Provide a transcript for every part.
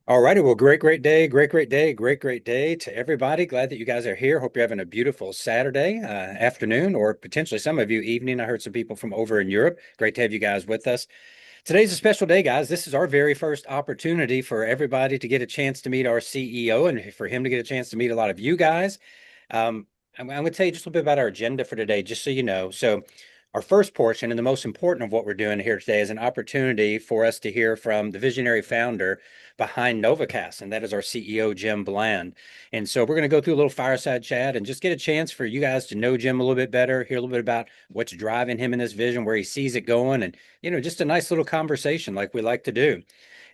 All righty. Well, great day to everybody. Glad that you guys are here. Hope you're having a beautiful Saturday afternoon, or potentially some of you evening. I heard some people from over in Europe. Great to have you guys with us. Today's a special day, guys. This is our very first opportunity for everybody to get a chance to meet our CEO and for him to get a chance to meet a lot of you guys. I'm going to tell you just a little bit about our agenda for today, just so you know. So, our first portion and the most important of what we're doing here today is an opportunity for us to hear from the visionary founder behind NovaCast, and that is our CEO, Jim Bland. And so we're going to go through a little fireside chat and just get a chance for you guys to know Jim a little bit better, hear a little bit about what's driving him in this vision, where he sees it going, and just a nice little conversation like we like to do.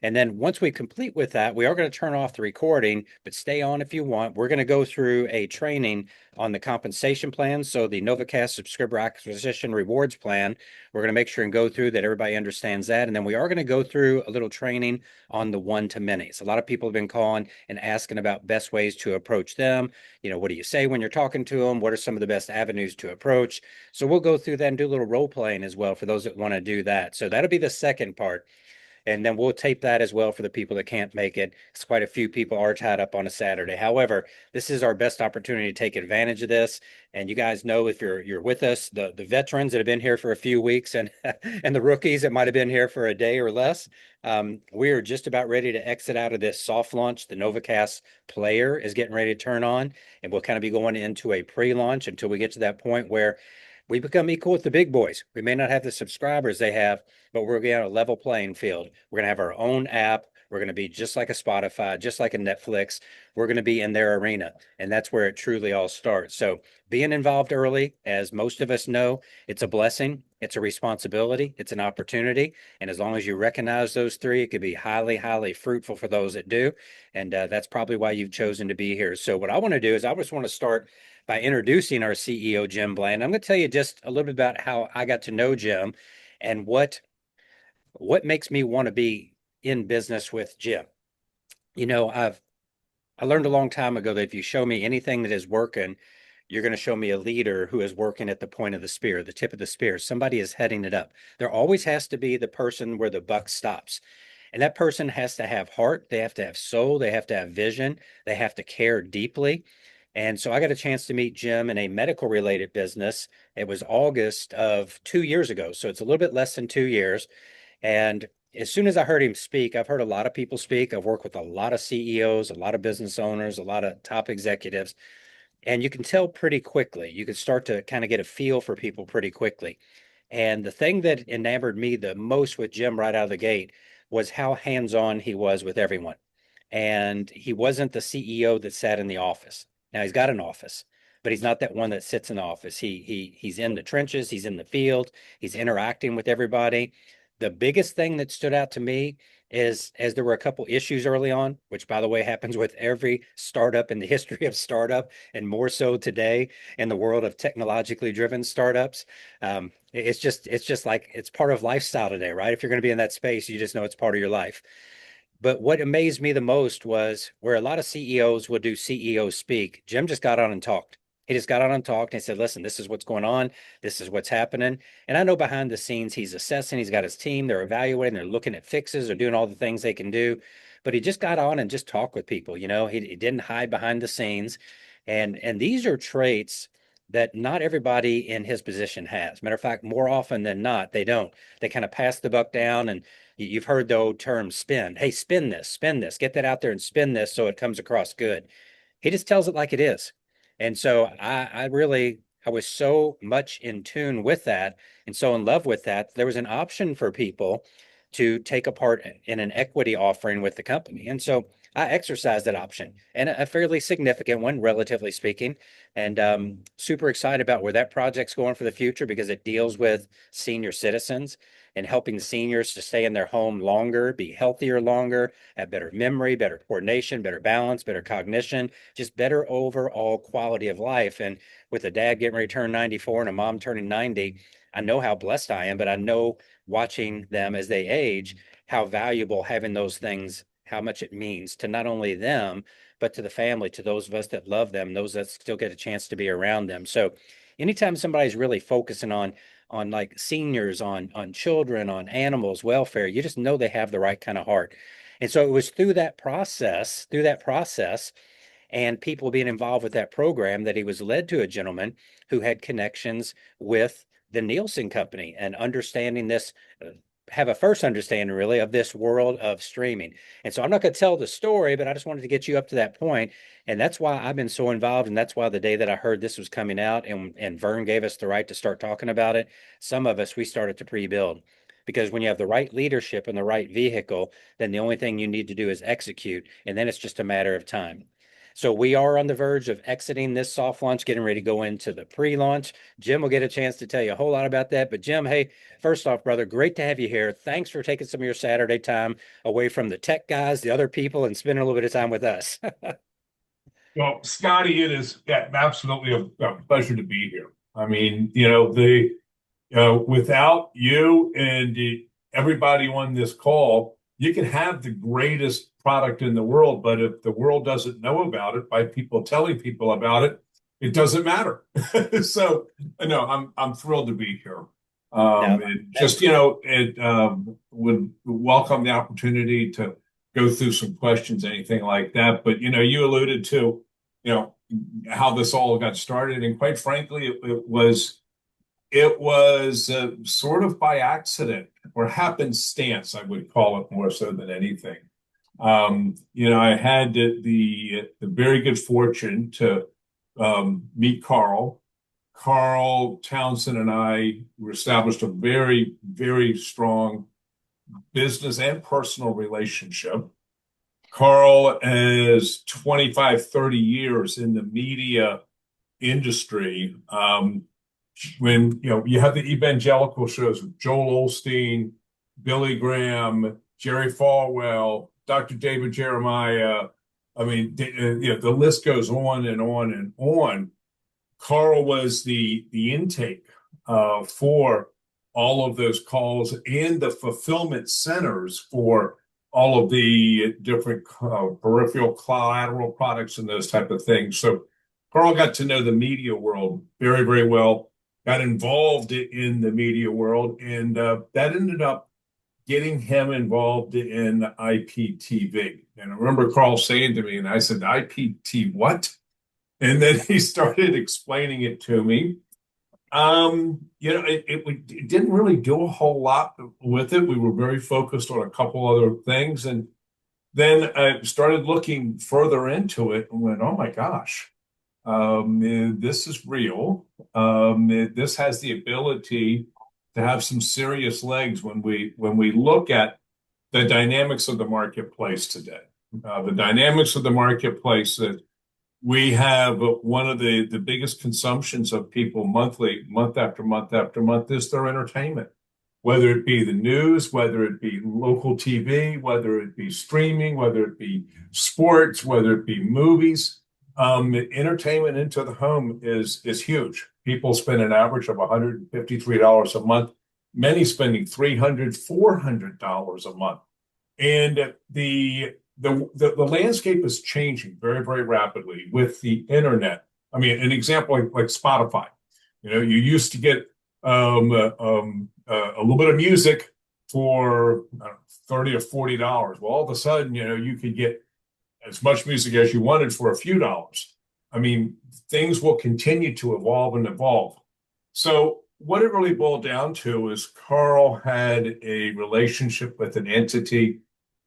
And then once we complete with that, we are going to turn off the recording, but stay on if you want. We're going to go through a training on the compensation plan. So the NovaCast subscriber acquisition rewards plan, we're going to make sure and go through that everybody understands that. And then we are going to go through a little training on the one-to-many. A lot of people have been calling and asking about best ways to approach them. What do you say when you're talking to them? What are some of the best avenues to approach? So we'll go through that and do a little role playing as well for those that want to do that. So that'll be the second part. And then we'll tape that as well for the people that can't make it. It's quite a few people are tied up on a Saturday. However, this is our best opportunity to take advantage of this. And you guys know, if you're with us, the veterans that have been here for a few weeks and and the rookies that might have been here for a day or less, we are just about ready to exit out of this soft launch. The NovaCast player is getting ready to turn on, and we'll kind of be going into a pre-launch until we get to that point where we become equal with the big boys. We may not have the subscribers they have, but we're going to have a level playing field. We're going to have our own app. We're going to be just like a Spotify, just like a Netflix. We're going to be in their arena. And that's where it truly all starts. So being involved early, as most of us know, it's a blessing. It's a responsibility. It's an opportunity. And as long as you recognize those three, it could be highly, highly fruitful for those that do. And that's probably why you've chosen to be here. So what I want to do is I just want to start by introducing our CEO, Jim Bland. I'm going to tell you just a little bit about how I got to know Jim and what makes me want to be in business with Jim. I learned a long time ago that if you show me anything that is working, you're going to show me a leader who is working at the point of the spear, the tip of the spear. Somebody is heading it up. There always has to be the person where the buck stops. And that person has to have heart, they have to have soul, they have to have vision, they have to care deeply. And so I got a chance to meet Jim in a medical related business. It was August of 2 years ago. So it's a little bit less than 2 years. And as soon as I heard him speak, I've heard a lot of people speak. I've worked with a lot of CEOs, a lot of business owners, a lot of top executives. And you can tell pretty quickly. You can start to kind of get a feel for people pretty quickly. And the thing that enamored me the most with Jim right out of the gate was how hands-on he was with everyone. And he wasn't the CEO that sat in the office. Now he's got an office, but he's not that one that sits in the office. He's in the trenches, he's in the field, he's interacting with everybody. The biggest thing that stood out to me is, as there were a couple issues early on, which by the way happens with every startup in the history of startup, and more so today in the world of technologically driven startups. It's just like it's part of lifestyle today, right? If you're going to be in that space, you just know it's part of your life. But what amazed me the most was where a lot of CEOs will do CEO speak. Jim just got on and talked. He just got on and talked and said, listen, this is what's going on. This is what's happening. And I know behind the scenes, he's assessing, he's got his team, they're evaluating, they're looking at fixes, they're doing all the things they can do. But he just got on and just talked with people. He didn't hide behind the scenes. And these are traits that not everybody in his position has. Matter of fact, more often than not, they don't. They kind of pass the buck down, and you've heard the old term spin. Hey, spin this, get that out there and spin this so it comes across good. He just tells it like it is. And so I was so much in tune with that and so in love with that. There was an option for people to take a part in an equity offering with the company. And so I exercised that option, and a fairly significant one, relatively speaking. And super excited about where that project's going for the future, because it deals with senior citizens and helping seniors to stay in their home longer, be healthier longer, have better memory, better coordination, better balance, better cognition, just better overall quality of life. And with a dad getting ready to turn 94 and a mom turning 90, I know how blessed I am, but I know, watching them as they age, how valuable having those things, how much it means to not only them, but to the family, to those of us that love them, those that still get a chance to be around them. So anytime somebody's really focusing on like seniors, on children, on animals welfare, you just know they have the right kind of heart. And so it was through that process and people being involved with that program that he was led to a gentleman who had connections with the Nielsen company and understanding this, have a first understanding really of this world of streaming. And so I'm not going to tell the story, but I just wanted to get you up to that point. And that's why I've been so involved. And that's why the day that I heard this was coming out and Vern gave us the right to start talking about it, some of us, we started to pre-build. Because when you have the right leadership and the right vehicle, then the only thing you need to do is execute. And then it's just a matter of time. So we are on the verge of exiting this soft launch, getting ready to go into the pre-launch. Jim will get a chance to tell you a whole lot about that. But Jim, hey, first off, brother, great to have you here. Thanks for taking some of your Saturday time away from the tech guys, the other people, and spending a little bit of time with us. Well, Scotty, it is absolutely a pleasure to be here. I mean, without you and everybody on this call, you can have the greatest product in the world, but if the world doesn't know about it by people telling people about it, it doesn't matter. So, no, I'm thrilled to be here. Now, And just, would welcome the opportunity to go through some questions, anything like that. But, you alluded to, how this all got started. And quite frankly, it was sort of by accident or happenstance, I would call it more so than anything. I had the very good fortune to meet Carl. Carl Townsend and I established a very, very strong business and personal relationship. Carl has 25, 30 years in the media industry. When you have the evangelical shows with Joel Osteen, Billy Graham, Jerry Falwell, Dr. David Jeremiah. I mean, the list goes on and on and on. Carl was the intake for all of those calls and the fulfillment centers for all of the different peripheral collateral products and those type of things. So Carl got to know the media world very, very well, got involved in the media world, and that ended up getting him involved in IPTV. And I remember Carl saying to me, and I said, IPT what? And then he started explaining it to me. It didn't really do a whole lot with it. We were very focused on a couple other things. And then I started looking further into it and went, oh my gosh, this is real. This has the ability to have some serious legs when we look at the dynamics of the marketplace today. The dynamics of the marketplace that we have one of the biggest consumptions of people monthly, month after month after month, is their entertainment. Whether it be the news, whether it be local TV, whether it be streaming, whether it be sports, whether it be movies, entertainment into the home is huge. People spend an average of $153 a month, many spending $300, $400 a month. And the landscape is changing very, very rapidly with the internet. I mean, an example like Spotify. You used to get a little bit of music for $30 or $40. Well, all of a sudden, you could get as much music as you wanted for a few dollars. I mean, things will continue to evolve and evolve. So what it really boiled down to is Carl had a relationship with an entity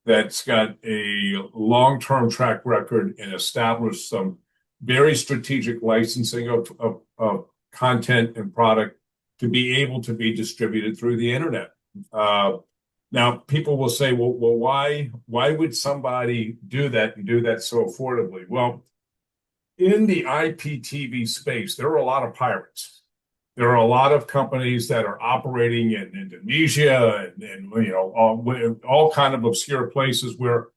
that's got a long-term track record and established some very strategic licensing of content and product to be able to be distributed through the internet. Now, people will say, well, why would somebody do that and do that so affordably? Well, in the IPTV space, there are a lot of pirates. There are a lot of companies that are operating in Indonesia and all kind of obscure places where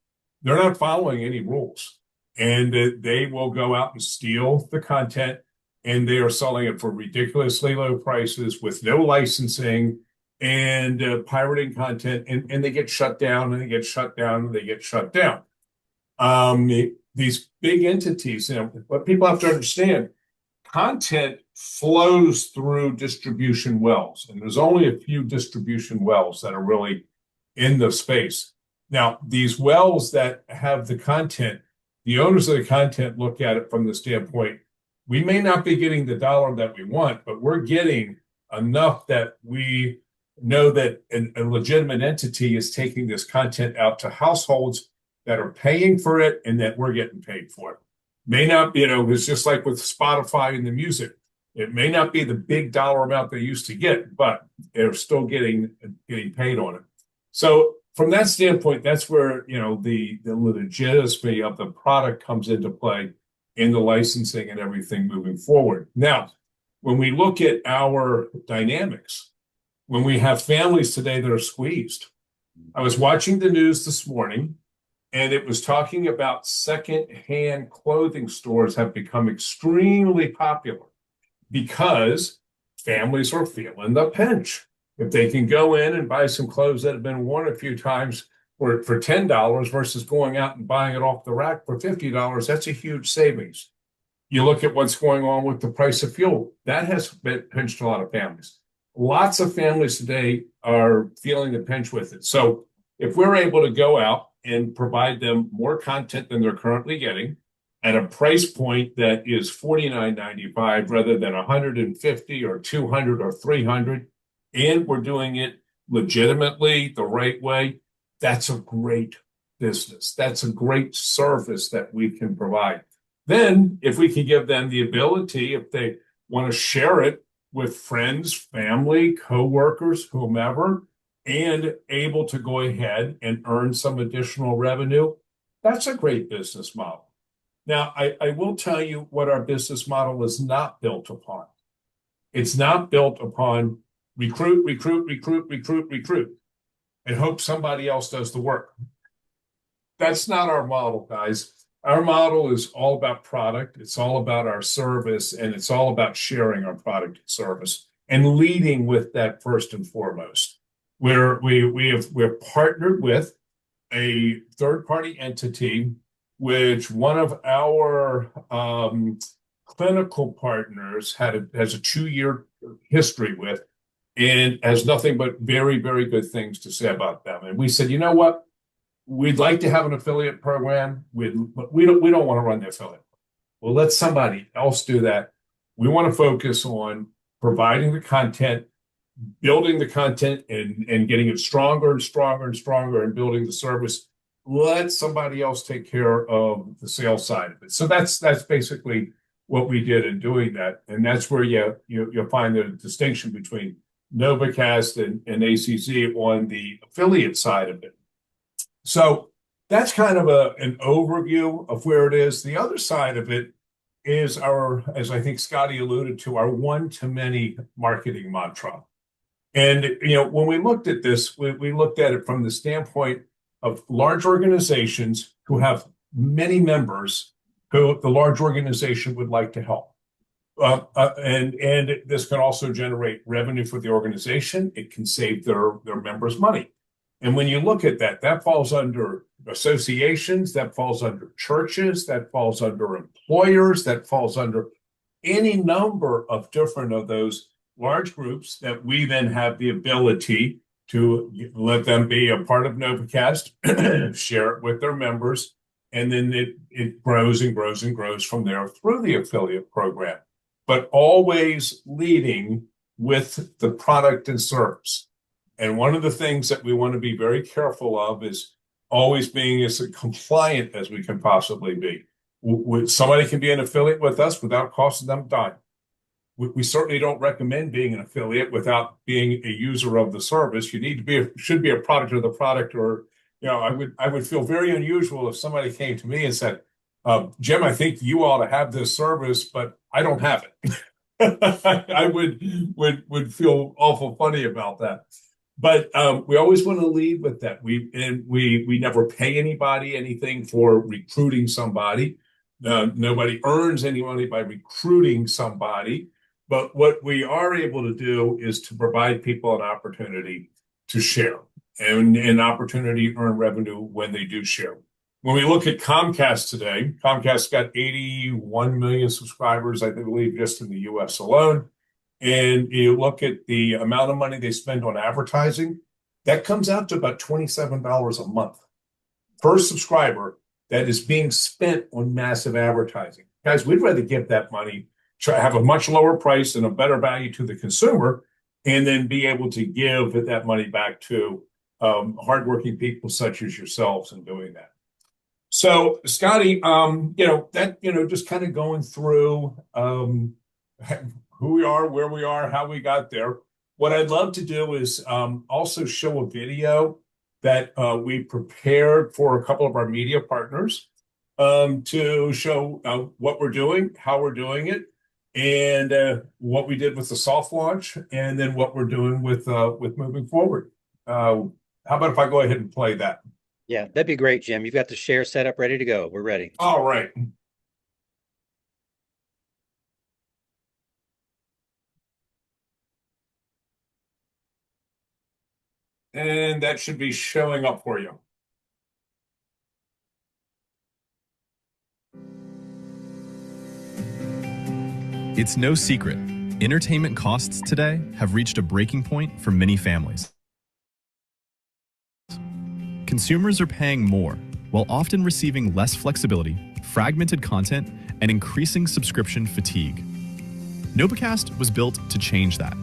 they're not following any rules, and they will go out and steal the content, and they are selling it for ridiculously low prices with no licensing and pirating content, and they get shut down and they get shut down and they get shut down. These big entities, what people have to understand, content flows through distribution wells, and there's only a few distribution wells that are really in the space. Now, these wells that have the content, the owners of the content look at it from the standpoint, we may not be getting the dollar that we want, but we're getting enough that we know that a legitimate entity is taking this content out to households that are paying for it and that we're getting paid for it. May not, it's just like with Spotify and the music. It may not be the big dollar amount they used to get, but they're still getting paid on it. So from that standpoint, that's where the legitimacy of the product comes into play in the licensing and everything moving forward. Now, when we look at our dynamics, when we have families today that are squeezed, I was watching the news this morning, and it was talking about secondhand clothing stores have become extremely popular because families are feeling the pinch. If they can go in and buy some clothes that have been worn a few times for $10 versus going out and buying it off the rack for $50, that's a huge savings. You look at what's going on with the price of fuel. That has pinched a lot of families. Lots of families today are feeling the pinch with it. So if we're able to go out and provide them more content than they're currently getting at a price point that is $49.95 rather than $150 or $200 or $300, and we're doing it legitimately the right way, that's a great business. That's a great service that we can provide. Then, if we can give them the ability, if they want to share it with friends, family, coworkers, whomever, and able to go ahead and earn some additional revenue, that's a great business model. Now, I will tell you what our business model is not built upon. It's not built upon recruit, and hope somebody else does the work. That's not our model, guys. Our model is all about product. It's all about our service, and it's all about sharing our product and service and leading with that first and foremost. We're partnered with a third-party entity, which one of our clinical partners has a 2-year history with, and has nothing but very, very good things to say about them. And we said, you know what? We'd like to have an affiliate program, but we don't want to run the affiliate. Well, let somebody else do that. We want to focus on providing the content, building the content, and getting it stronger and stronger and stronger, and building the service. Let somebody else take care of the sales side of it. So that's basically what we did in doing that, and that's where you'll find the distinction between NovaCast and ACZ on the affiliate side of it. So that's kind of an overview of where it is. The other side of it is as I think Scotty alluded to, our one-to-many marketing mantra. And, when we looked at this, we looked at it from the standpoint of large organizations who have many members who the large organization would like to help. And this can also generate revenue for the organization. It can save their members money. And when you look at that, that falls under associations, that falls under churches, that falls under employers, that falls under any number of different of those large groups that we then have the ability to let them be a part of NovaCast, share it with their members, and then it grows and grows and grows from there through the affiliate program, but always leading with the product and service. And one of the things that we want to be very careful of is always being as compliant as we can possibly be. Somebody can be an affiliate with us without costing them a dime. We certainly don't recommend being an affiliate without being a user of the service. You need to should be a product of the product, or I would feel very unusual if somebody came to me and said, Jim, I think you ought to have this service, but I don't have it. I would feel awful funny about that. But we always want to lead with that. We never pay anybody anything for recruiting somebody. Nobody earns any money by recruiting somebody. But what we are able to do is to provide people an opportunity to share and an opportunity to earn revenue when they do share. When we look at Comcast today, Comcast got 81 million subscribers, I believe, just in the US alone. And you look at the amount of money they spend on advertising, that comes out to about $27 a month. per subscriber that is being spent on massive advertising. Guys, we'd rather give that money, try have a much lower price and a better value to the consumer, and then be able to give that money back to hardworking people such as yourselves in doing that. So, Scotty, just kind of going through who we are, where we are, how we got there. What I'd love to do is also show a video that we prepared for a couple of our media partners to show what we're doing, how we're doing it, and what we did with the soft launch, and then what we're doing with moving forward. How about if I go ahead and play that? Yeah, that'd be great, Jim. You've got the share set up ready to go. We're ready. All right. And that should be showing up for you. It's no secret, entertainment costs today have reached a breaking point for many families. Consumers are paying more, while often receiving less flexibility, fragmented content, and increasing subscription fatigue. NovaCast was built to change that.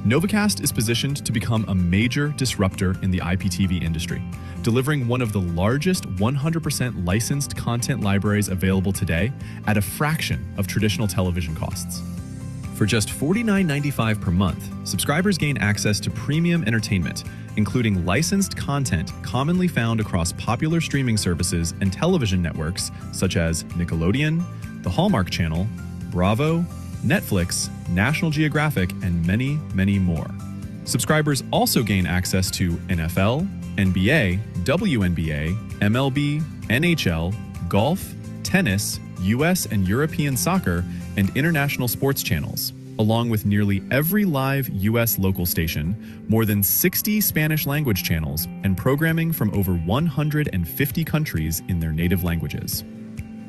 NovaCast is positioned to become a major disruptor in the IPTV industry, delivering one of the largest 100% licensed content libraries available today at a fraction of traditional television costs. For just $49.95 per month, subscribers gain access to premium entertainment, including licensed content commonly found across popular streaming services and television networks such as Nickelodeon, the Hallmark Channel, Bravo, Netflix, National Geographic, and many, many more. Subscribers also gain access to NFL, NBA, WNBA, MLB, NHL, golf, tennis, US and European soccer, and international sports channels, along with nearly every live US local station, more than 60 Spanish language channels, and programming from over 150 countries in their native languages.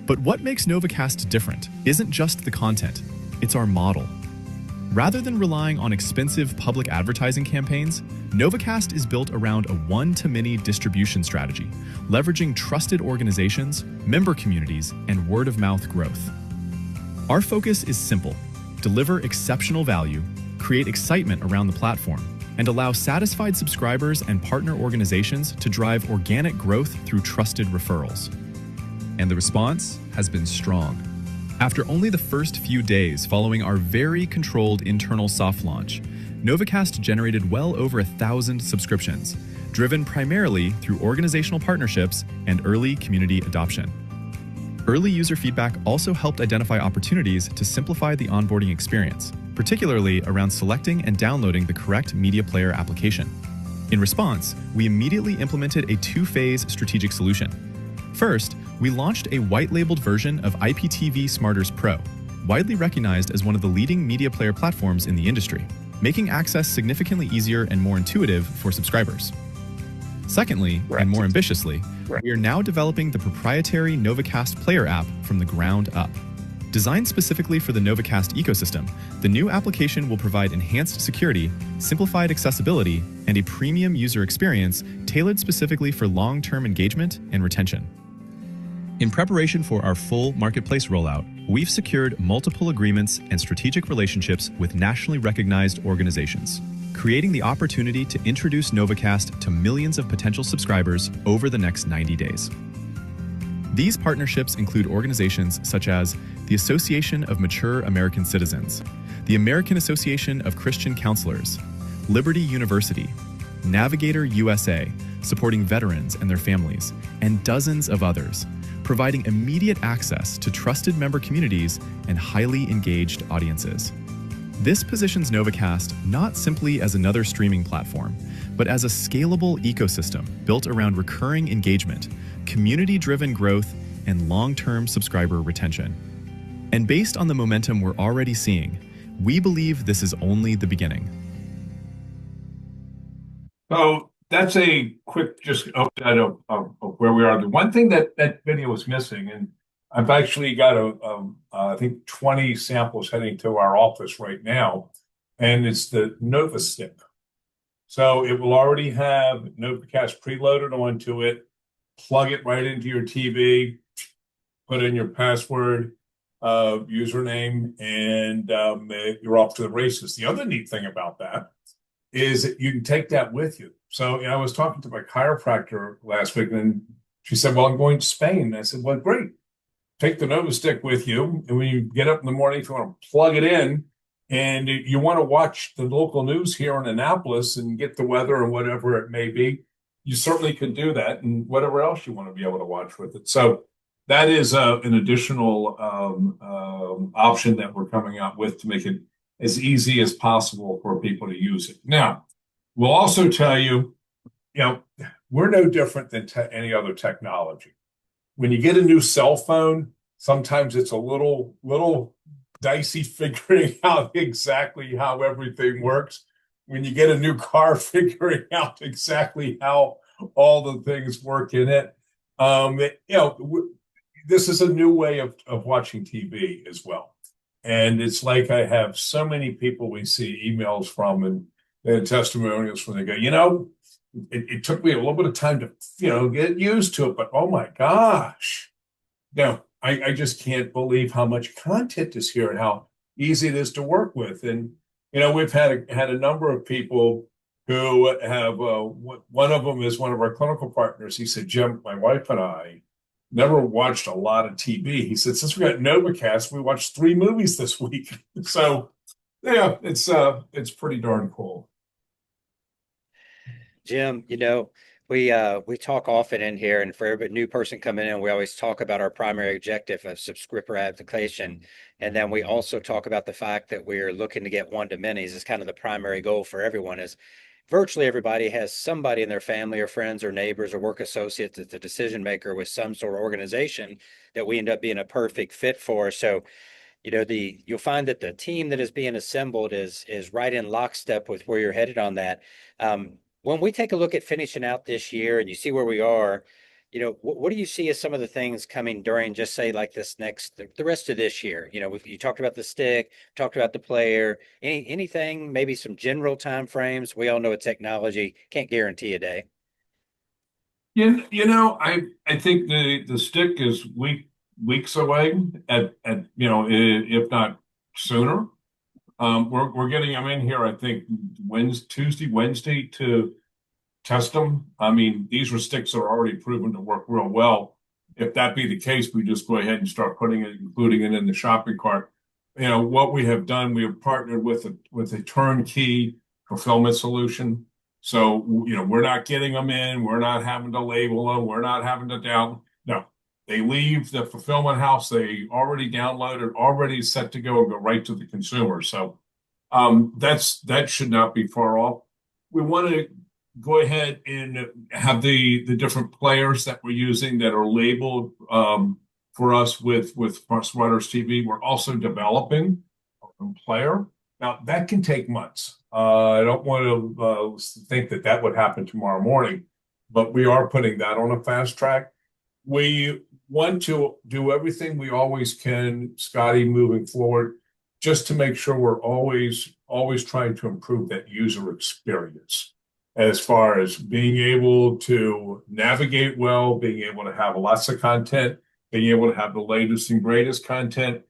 But what makes NovaCast different isn't just the content, it's our model. Rather than relying on expensive public advertising campaigns, NovaCast is built around a one-to-many distribution strategy, leveraging trusted organizations, member communities, and word-of-mouth growth. Our focus is simple: deliver exceptional value, create excitement around the platform, and allow satisfied subscribers and partner organizations to drive organic growth through trusted referrals. And the response has been strong. After only the first few days following our very controlled internal soft launch, NovaCast generated well over 1,000 subscriptions, driven primarily through organizational partnerships and early community adoption. Early user feedback also helped identify opportunities to simplify the onboarding experience, particularly around selecting and downloading the correct media player application. In response, we immediately implemented a two-phase strategic solution. First, we launched a white-labeled version of IPTV Smarters Pro, widely recognized as one of the leading media player platforms in the industry, making access significantly easier and more intuitive for subscribers. Secondly, and more ambitiously, we are now developing the proprietary NovaCast Player app from the ground up. Designed specifically for the NovaCast ecosystem, the new application will provide enhanced security, simplified accessibility, and a premium user experience tailored specifically for long-term engagement and retention. In preparation for our full marketplace rollout, we've secured multiple agreements and strategic relationships with nationally recognized organizations, creating the opportunity to introduce NovaCast to millions of potential subscribers over the next 90 days. These partnerships include organizations such as the Association of Mature American Citizens, the American Association of Christian Counselors, Liberty University, Navigator USA, supporting veterans and their families, and dozens of others, providing immediate access to trusted member communities and highly engaged audiences. This positions NovaCast not simply as another streaming platform, but as a scalable ecosystem built around recurring engagement, community-driven growth, and long-term subscriber retention. And based on the momentum we're already seeing, we believe this is only the beginning. So that's a quick just update of where we are. The one thing that video was missing, and I've actually got I think 20 samples heading to our office right now, and it's the Nova Stick. So it will already have NovaCast preloaded onto it. plug it right into your TV, put in your password, username, and you're off to the races. The other neat thing about that is that you can take that with you. So, I was talking to my chiropractor last week, and she said, "Well, I'm going to Spain." I said, "Well, great. Take the Nova Stick with you, and when you get up in the morning, if you want to plug it in, and you want to watch the local news here in Annapolis and get the weather or whatever it may be, you certainly can do that, and whatever else you want to be able to watch with it." So that is an additional option that we're coming out with to make it as easy as possible for people to use it. Now, we'll also tell you, we're no different than any other technology. When you get a new cell phone, sometimes it's a little dicey figuring out exactly how everything works. When you get a new car, figuring out exactly how all the things work in it. This is a new way of watching TV as well. And it's like I have so many people we see emails from and testimonials when they go, it took me a little bit of time to, get used to it, but oh my gosh. No, I just can't believe how much content is here and how easy it is to work with. And, we've had a number of people who have, one of them is one of our clinical partners. He said, "Jim, my wife and I never watched a lot of TV." He said, "Since we got NovaCast, we watched 3 movies this week." So, yeah, it's pretty darn cool. Jim, we talk often in here, and for every new person coming in, we always talk about our primary objective of subscriber application. And then we also talk about the fact that we're looking to get one-to-manys is kind of the primary goal for everyone. Is virtually everybody has somebody in their family or friends or neighbors or work associates that's a decision maker with some sort of organization that we end up being a perfect fit for. So you'll find that the team that is being assembled is right in lockstep with where you're headed on that. When we take a look at finishing out this year and you see where we are, what do you see as some of the things coming during, just say, like the rest of this year? You talked about the stick, talked about the player, anything, maybe some general time frames. We all know it's technology, can't guarantee a day. I think the stick is weeks away if not sooner. We're getting them in here, I think, Wednesday to test them. I mean, these were sticks that are already proven to work real well. If that be the case, we just go ahead and start including it in the shopping cart. What we have done, we have partnered with a turnkey fulfillment solution. So, we're not getting them in, we're not having to label them, we're not having to no, they leave the fulfillment house, they already downloaded, already set to go and go right to the consumer. So that should not be far off. We want to go ahead and have the different players that we're using that are labeled for us with Smarters TV. We're also developing a player. Now that can take months. I don't want to think that would happen tomorrow morning, but we are putting that on a fast track. We want to do everything we always can, Scotty, moving forward, just to make sure we're always trying to improve that user experience as far as being able to navigate well, being able to have lots of content, being able to have the latest and greatest content,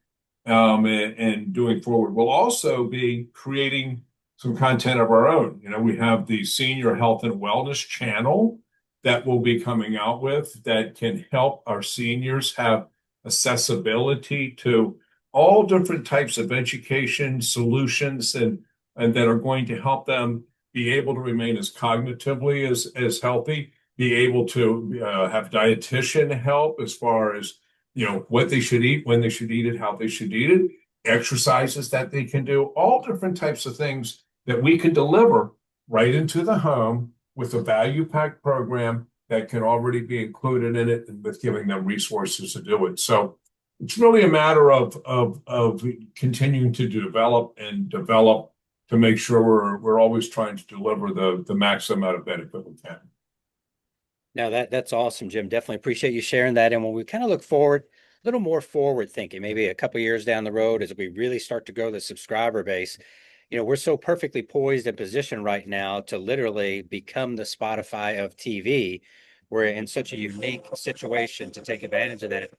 and doing forward. We'll also be creating some content of our own. We have the Senior Health and Wellness channel that we'll be coming out with that can help our seniors have accessibility to all different types of education solutions and that are going to help them be able to remain as cognitively as healthy, be able to have dietitian help as far as what they should eat, when they should eat it, how they should eat it, exercises that they can do, all different types of things that we can deliver right into the home with a value pack program that can already be included in it and with giving them resources to do it. So it's really a matter of continuing to develop to make sure we're always trying to deliver the maximum amount of benefit we can. Now that's awesome, Jim. Definitely appreciate you sharing that. And when we kind of look forward, a little more forward thinking, maybe a couple years down the road, as we really start to grow the subscriber base, we're so perfectly poised and positioned right now to literally become the Spotify of TV, we're in such a unique situation to take advantage of that.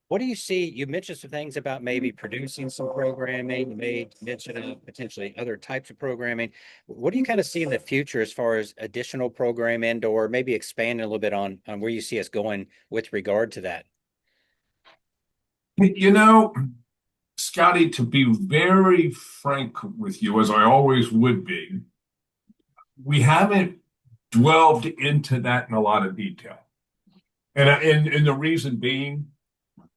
What do you see? You mentioned some things about maybe producing some programming. You made mention of potentially other types of programming. What do you kind of see in the future as far as additional program and or maybe expanding a little bit on where you see us going with regard to that? You know, Scotty, to be very frank with you, as I always would be, we haven't delved into that in a lot of detail. And the reason being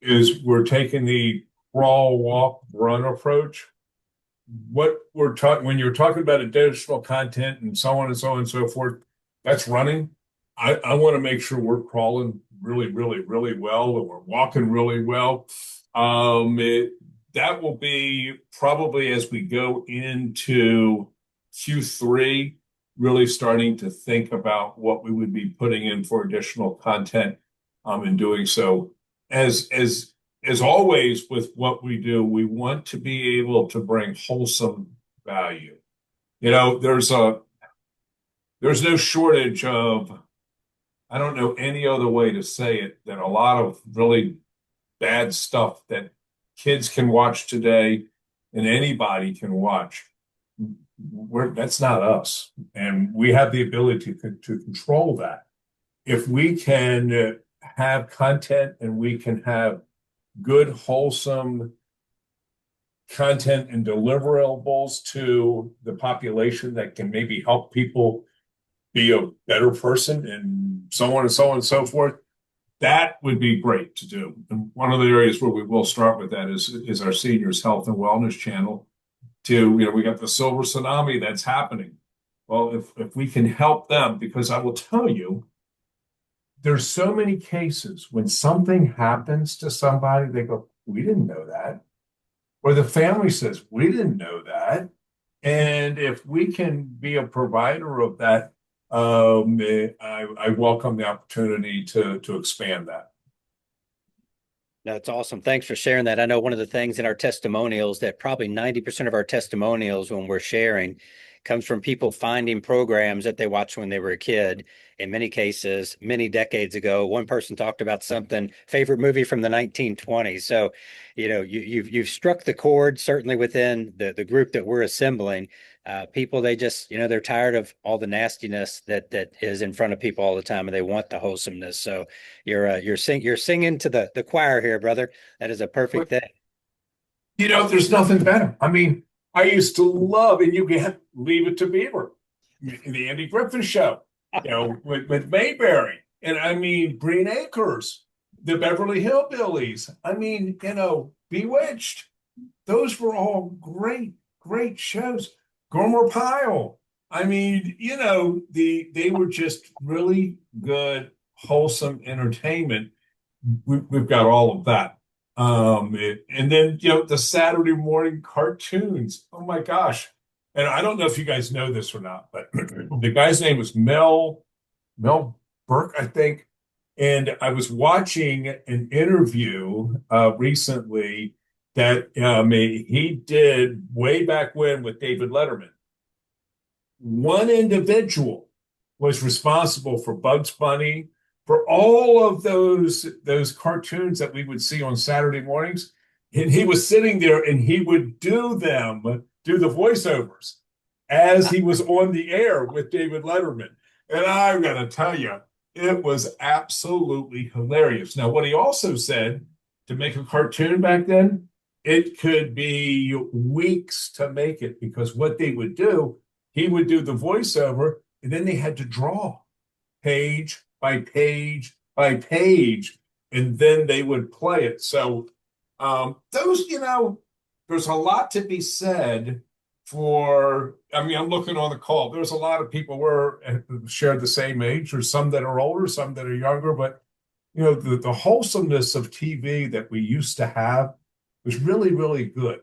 is we're taking the crawl, walk, run approach. What we're talking when you're talking about additional content and so on and so on and so forth, that's running. I want to make sure we're crawling really, really, really well and we're walking really well. That will be probably as we go into Q3, really starting to think about what we would be putting in for additional content, in doing so. As always with what we do, we want to be able to bring wholesome value. You know, there's no shortage of, I don't know any other way to say it, than a lot of really bad stuff that kids can watch today and anybody can watch. That's not us. And we have the ability to control that. If we can have content and we can have good, wholesome content and deliverables to the population that can maybe help people be a better person and so on and so on and so forth, that would be great to do. And one of the areas where we will start with that is our seniors health and wellness channel. We got the silver tsunami that's happening. Well, if we can help them, because I will tell you, there's so many cases when something happens to somebody, they go, we didn't know that. Or the family says, we didn't know that. And if we can be a provider of that, I welcome the opportunity to expand that. That's awesome. Thanks for sharing that. I know one of the things in our testimonials that probably 90% of our testimonials when we're sharing comes from people finding programs that they watched when they were a kid. In many cases, many decades ago, one person talked about something, favorite movie from the 1920s. So, you've struck the chord, certainly within the group that we're assembling. People, they just, they're tired of all the nastiness that is in front of people all the time, and they want the wholesomeness. So you're singing to the choir here, brother. That is a perfect thing. There's nothing better. I mean, I used to love, and you can Leave It to Beaver, the Andy Griffith Show, with Mayberry, and I mean Green Acres, the Beverly Hillbillies. I mean, Bewitched. Those were all great, great shows. Gomer Pyle. I mean, they were just really good, wholesome entertainment. We've got all of that. And then, the Saturday morning cartoons. Oh my gosh. And I don't know if you guys know this or not, but the guy's name was Mel Burke, I think. And I was watching an interview recently that he did way back when with David Letterman. One individual was responsible for Bugs Bunny, for all of those cartoons that we would see on Saturday mornings. And he was sitting there and he would do the voiceovers as he was on the air with David Letterman. And I'm going to tell you, it was absolutely hilarious. Now, what he also said, to make a cartoon back then, it could be weeks to make it, because what they would do, he would do the voiceover, and then they had to draw page by page by page, and then they would play it. So there's a lot to be said for, I'm looking on the call. There's a lot of people who share the same age, or some that are older, some that are younger, but the wholesomeness of TV that we used to have was really, really good.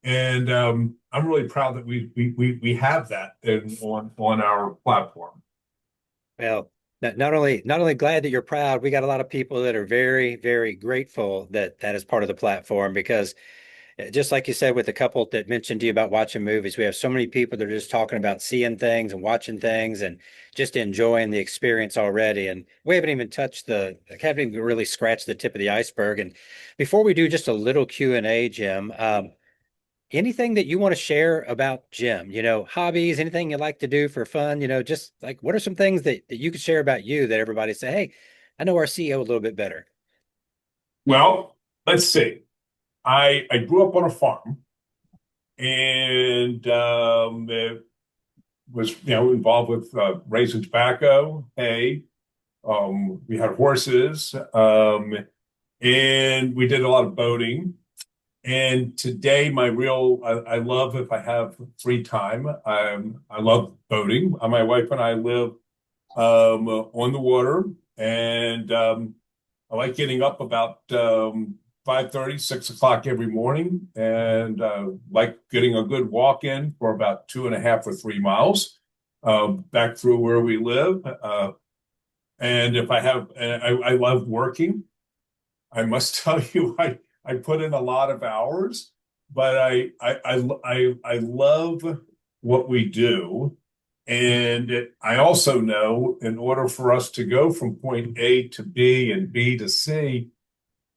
And I'm really proud that we have that on our platform. Well, not only glad that you're proud, we got a lot of people that are very, very grateful that is part of the platform, because Just like you said, with the couple that mentioned to you about watching movies, we have so many people that are just talking about seeing things and watching things and just enjoying the experience already. And we haven't even haven't even really scratched the tip of the iceberg. And before we do just a little Q&A, Jim, anything that you want to share about Jim, hobbies, anything you like to do for fun, just like what are some things that you could share about you that everybody say, hey, I know our CEO a little bit better. Well, let's see. I grew up on a farm and was involved with raising tobacco, hay. We had horses, and we did a lot of boating. And today, I love if I have free time. I love boating. My wife and I live on the water, and I like getting up about 5:30, 6 o'clock every morning, and like getting a good walk in for about 2.5 or 3 miles back through where we live. And if I have, and I love working. I must tell you, I put in a lot of hours, but I love what we do. And I also know in order for us to go from point A to B and B to C,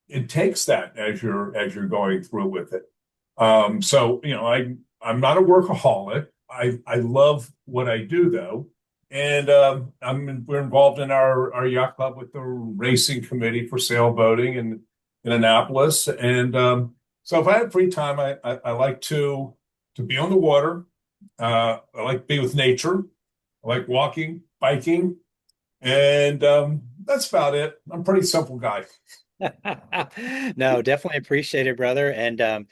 it takes that as you're going through with it. So I'm not a workaholic. I love what I do though, and we're involved in our yacht club with the racing committee for sailboating in Annapolis, and so if I have free time, I like to be on the water. I like to be with nature. I like walking, biking, and that's about it. I'm a pretty simple guy. No, definitely appreciate it, brother. And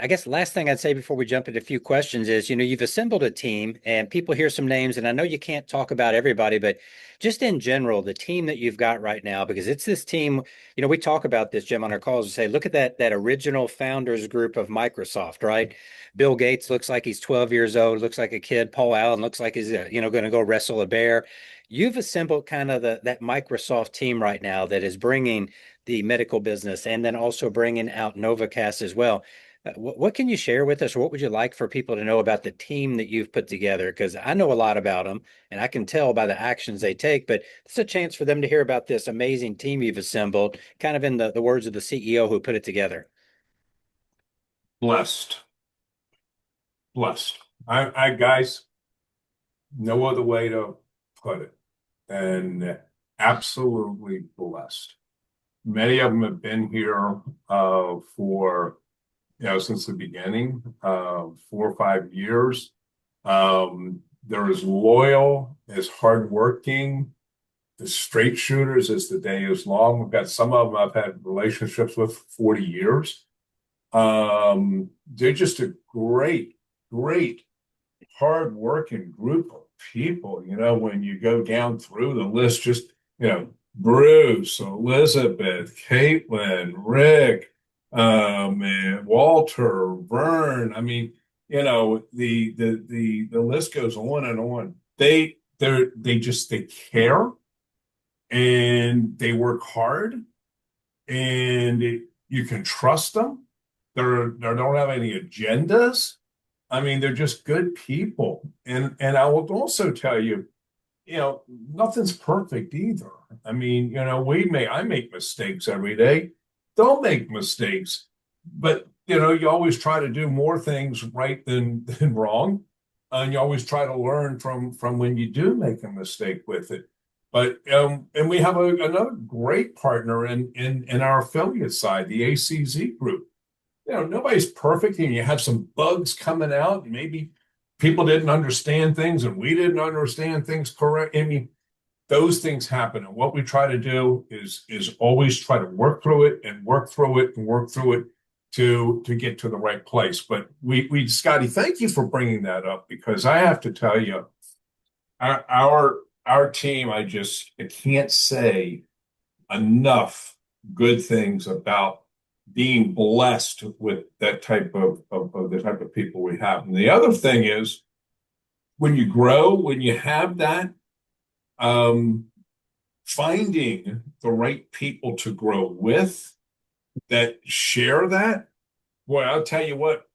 I guess the last thing I'd say before we jump into a few questions is, you've assembled a team and people hear some names, and I know you can't talk about everybody, but just in general, the team that you've got right now, because it's this team, we talk about this, Jim, on our calls and say, look at that original founders group of Microsoft, right? Bill Gates looks like he's 12 years old, looks like a kid. Paul Allen looks like he's, going to go wrestle a bear. You've assembled kind of that Microsoft team right now that is bringing the medical business and then also bringing out NovaCast as well. What can you share with us, or what would you like for people to know about the team that you've put together? Because I know a lot about them, and I can tell by the actions they take, but it's a chance for them to hear about this amazing team you've assembled, kind of in the words of the CEO who put it together. Blessed, blessed. I guys, no other way to put it, and absolutely blessed. Many of them have been here for since the beginning, 4 or 5 years. They're as loyal, as hardworking, as straight shooters as the day is long. We've got some of them I've had relationships with for 40 years. They're just a great, great, hardworking group of people. When you go down through the list, just, Bruce, Elizabeth, Caitlin, Rick, and Walter, Vern. I mean, the list goes on and on. They care and they work hard, and you can trust them. They don't have any agendas. I mean, they're just good people. And I will also tell you, nothing's perfect either. I mean, I make mistakes every day. Don't make mistakes, but you always try to do more things right than wrong, and you always try to learn from when you do make a mistake with it. But and we have another great partner in our affiliate side, the ACZ group. Nobody's perfect, and you have some bugs coming out, and maybe people didn't understand things, and we didn't understand things correct. I mean, those things happen, and what we try to do is always try to work through it and work through it and work through it to get to the right place. But we Scotty, thank you for bringing that up, because I have to tell you, our team, I can't say enough good things about being blessed with that type of the type of people we have. And the other thing is, when you grow, when you have that, finding the right people to grow with that share that boy, I'll tell you what,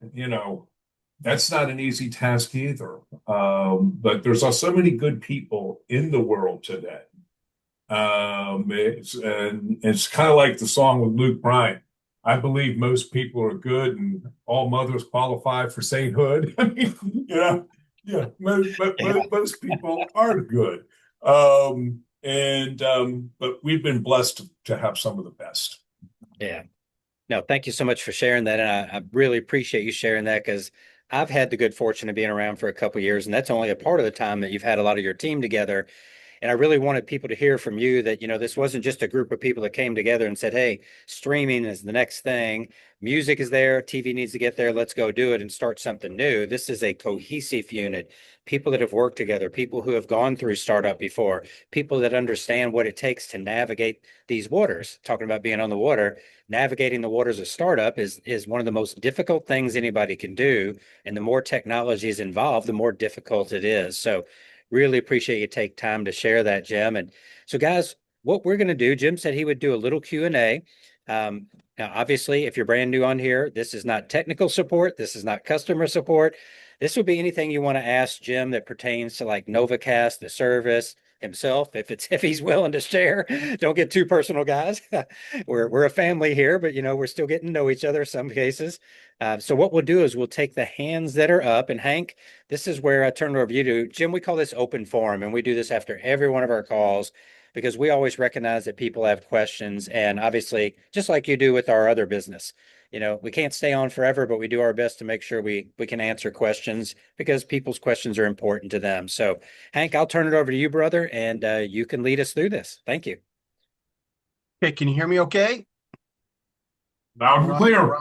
that's not an easy task either. But there's also so many good people in the world today. It's kind of like the song with Luke Bryan. I believe most people are good and all mothers qualify for sainthood. I mean, most people are good. But we've been blessed to have some of the best. Yeah. No, thank you so much for sharing that. And I really appreciate you sharing that because I've had the good fortune of being around for a couple of years, and that's only a part of the time that you've had a lot of your team together. And I really wanted people to hear from you that, this wasn't just a group of people that came together and said, hey, streaming is the next thing. Music is there. TV needs to get there. Let's go do it and start something new. This is a cohesive unit. People that have worked together, people who have gone through startup before, people that understand what it takes to navigate these waters. Talking about being on the water, navigating the waters of startup is one of the most difficult things anybody can do. And the more technology is involved, the more difficult it is. So really appreciate you take time to share that, Jim. And so, guys, what we're going to do, Jim said he would do a little Q&A. Now, obviously, if you're brand new on here, this is not technical support. This is not customer support. This would be anything you want to ask Jim that pertains to like NovaCast, the service, himself, if he's willing to share. Don't get too personal, guys. We're a family here, but we're still getting to know each other in some cases. So what we'll do is we'll take the hands that are up, and Hank, this is where I turn it over to you to Jim. We call this open forum, and we do this after every one of our calls because we always recognize that people have questions, and obviously, just like you do with our other business. We can't stay on forever, but we do our best to make sure we can answer questions because people's questions are important to them. So, Hank, I'll turn it over to you, brother, and you can lead us through this. Thank you. Okay, can you hear me okay? Loud and clear.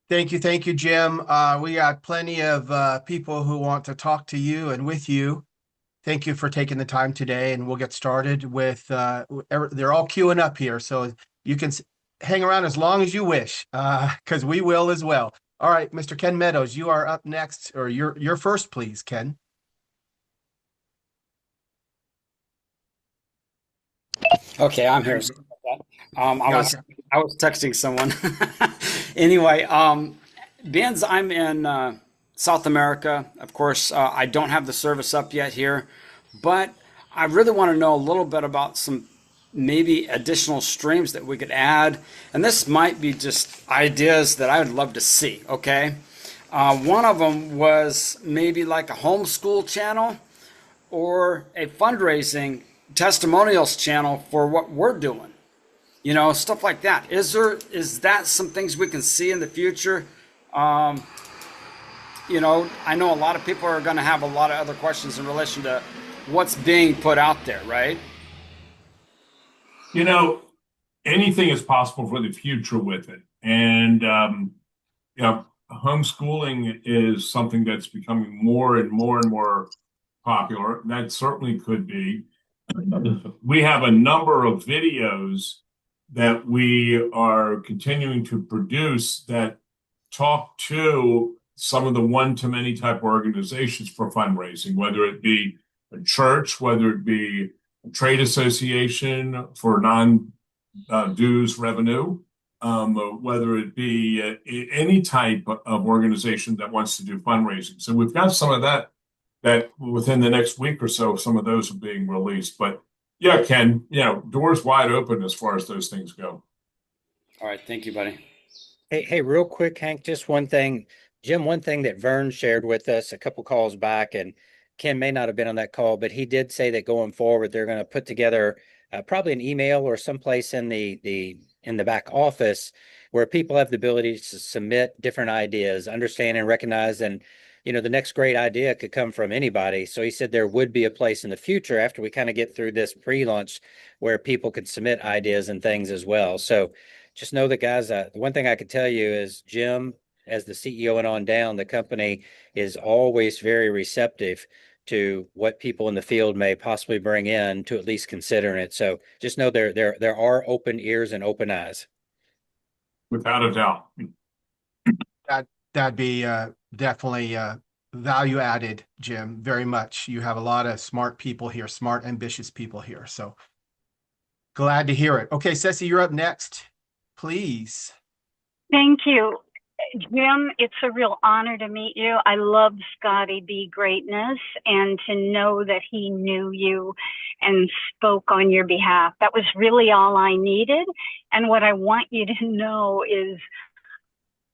Thank you, Jim. We got plenty of people who want to talk to you and with you. Thank you for taking the time today, and we'll get started with, they're all queuing up here, so you can hang around as long as you wish, because we will as well. All right, Mr. Ken Meadows, you are up next, or you're first, please, Ken. Okay, I'm here. I was texting someone. Anyway, Ben's, I'm in South America. Of course, I don't have the service up yet here, but I really want to know a little bit about some maybe additional streams that we could add. And this might be just ideas that I would love to see, okay? One of them was maybe like a homeschool channel or a fundraising testimonials channel for what we're doing. Stuff like that. Is that some things we can see in the future? I know a lot of people are going to have a lot of other questions in relation to what's being put out there, right? Anything is possible for the future with it. And, homeschooling is something that's becoming more and more and more popular. That certainly could be. We have a number of videos that we are continuing to produce that talk to some of the one-to-many type organizations for fundraising, whether it be a church, whether it be a trade association for non-dues revenue, whether it be any type of organization that wants to do fundraising. So we've got some of that within the next week or so, some of those are being released. But yeah, Ken, doors wide open as far as those things go. All right. Thank you, buddy. Hey, real quick, Hank, just one thing. Jim, one thing that Vern shared with us a couple calls back, and Ken may not have been on that call, but he did say that going forward, they're going to put together probably an email or someplace in the back office where people have the ability to submit different ideas, understand and recognize, and the next great idea could come from anybody. So he said there would be a place in the future after we kind of get through this pre-launch where people could submit ideas and things as well. So just know that, guys, the one thing I could tell you is Jim, as the CEO and on down, the company is always very receptive to what people in the field may possibly bring in to at least consider it. So just know there are open ears and open eyes. Without a doubt. That'd be definitely value added, Jim, very much. You have a lot of smart people here, smart, ambitious people here. So glad to hear it. Okay, Ceci, you're up next, please. Thank you. Jim, it's a real honor to meet you. I love Scotty B greatness, and to know that he knew you and spoke on your behalf. That was really all I needed. And what I want you to know is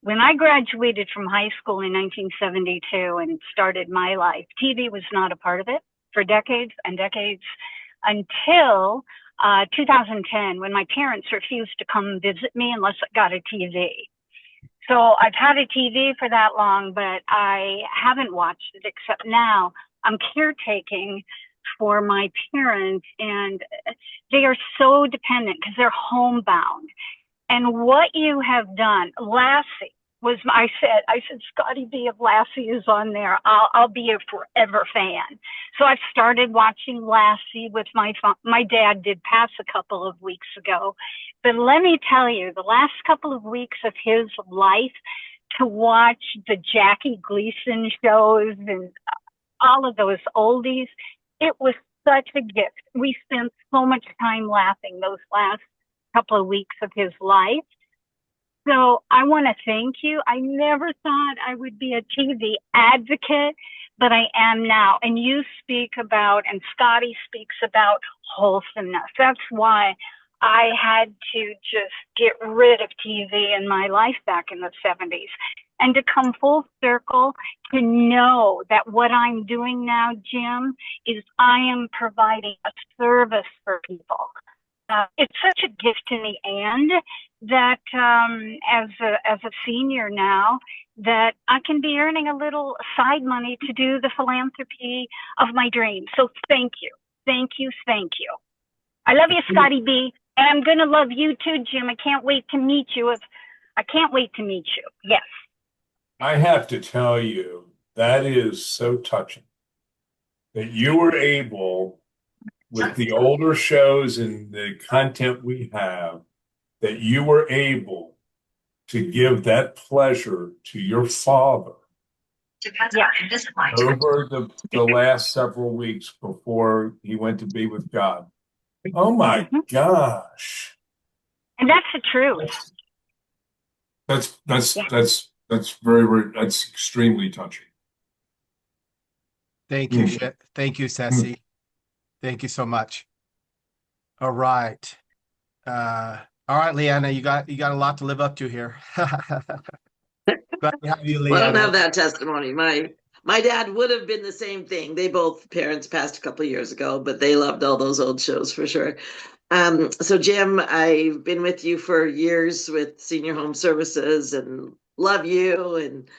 when I graduated from high school in 1972 and started my life, TV was not a part of it for decades and decades until 2010, when my parents refused to come visit me unless I got a TV. So I've had a TV for that long, but I haven't watched it except now. I'm caretaking for my parents, and they are so dependent because they're homebound. And what you have done, Lassie was, I said, Scotty B, if Lassie is on there, I'll be a forever fan. So I've started watching Lassie with my dad did pass a couple of weeks ago. But let me tell you, the last couple of weeks of his life, to watch the Jackie Gleason shows and all of those oldies, it was such a gift. We spent so much time laughing those last couple of weeks of his life. So I want to thank you. I never thought I would be a TV advocate, but I am now. And you speak about, and Scotty speaks about wholesomeness. That's why I had to just get rid of TV in my life back in the 70s. And to come full circle, to know that what I'm doing now, Jim, is I am providing a service for people. It's such a gift in the end that as a senior now, that I can be earning a little side money to do the philanthropy of my dreams. So thank you. Thank you. Thank you. I love you, Scotty B. And I'm going to love you too, Jim. I can't wait to meet you. Yes. I have to tell you, that is so touching that you were able, with the older shows and the content we have, that you were able to give that pleasure to your father over the last several weeks before he went to be with God. Oh my gosh. And that's the truth. That's very, very, that's extremely touching. Thank you. Thank you, Ceci. Thank you so much. All right. Leanna, you got a lot to live up to here. Glad to have you, Leanna. Well, I don't have that testimony. My dad would have been the same thing. Parents passed a couple of years ago, but they loved all those old shows for sure. So Jim, I've been with you for years with Senior Home Services and love you, and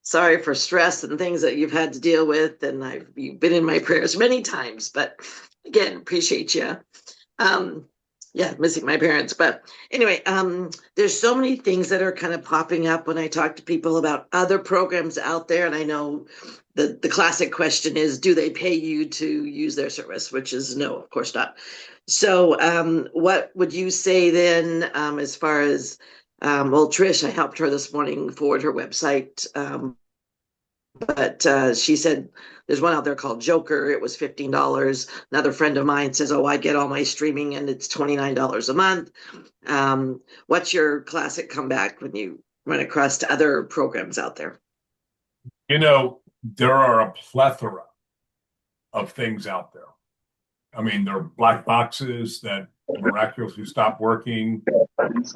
sorry for stress and things that you've had to deal with. And you've been in my prayers many times, but again, appreciate you. Missing my parents. But anyway, there's so many things that are kind of popping up when I talk to people about other programs out there. And I know the classic question is, do they pay you to use their service? Which is no, of course not. So what would you say then as far as, Trish, I helped her this morning forward her website. But she said there's one out there called Joker. It was $15. Another friend of mine says, I get all my streaming and it's $29 a month. What's your classic comeback when you run across to other programs out there? There are a plethora of things out there. I mean, there are black boxes that miraculously stop working.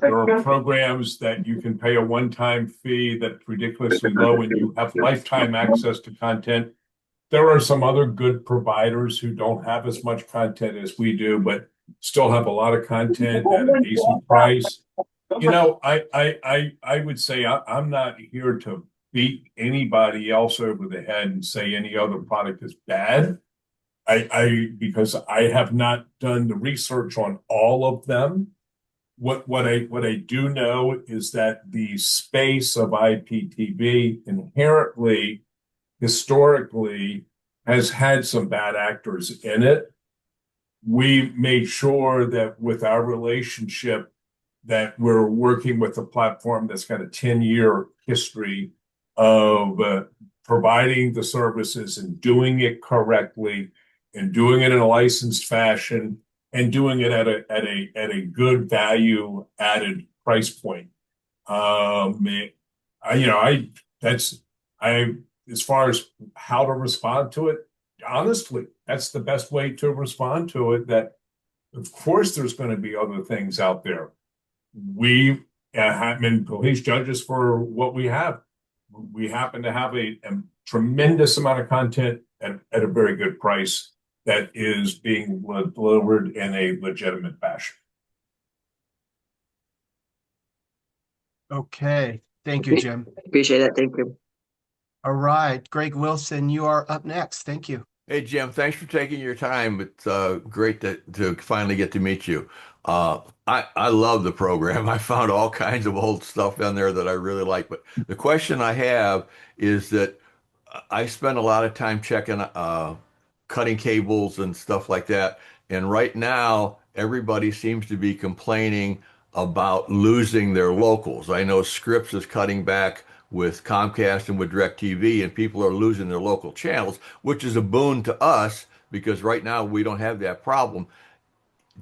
There are programs that you can pay a one-time fee that's ridiculously low and you have lifetime access to content. There are some other good providers who don't have as much content as we do, but still have a lot of content at a decent price. I would say I'm not here to beat anybody else over the head and say any other product is bad. Because I have not done the research on all of them. What I do know is that the space of IPTV inherently, historically, has had some bad actors in it. We made sure that with our relationship that we're working with a platform that's got a 10-year history of providing the services and doing it correctly and doing it in a licensed fashion and doing it at a good value added price point. as far as how to respond to it, honestly, that's the best way to respond to it. That, of course, there's going to be other things out there. We have been police judges for what we have. We happen to have a tremendous amount of content at a very good price that is being delivered in a legitimate fashion. Okay. Thank you, Jim. Appreciate it. Thank you. All right. Greg Wilson, you are up next. Thank you. Hey, Jim, thanks for taking your time. It's great to finally get to meet you. I love the program. I found all kinds of old stuff on there that I really like. But the question I have is that I spend a lot of time checking cutting cables and stuff like that. And right now, everybody seems to be complaining about losing their locals. I know Scripps is cutting back with Comcast and with DirecTV, and people are losing their local channels, which is a boon to us because right now we don't have that problem.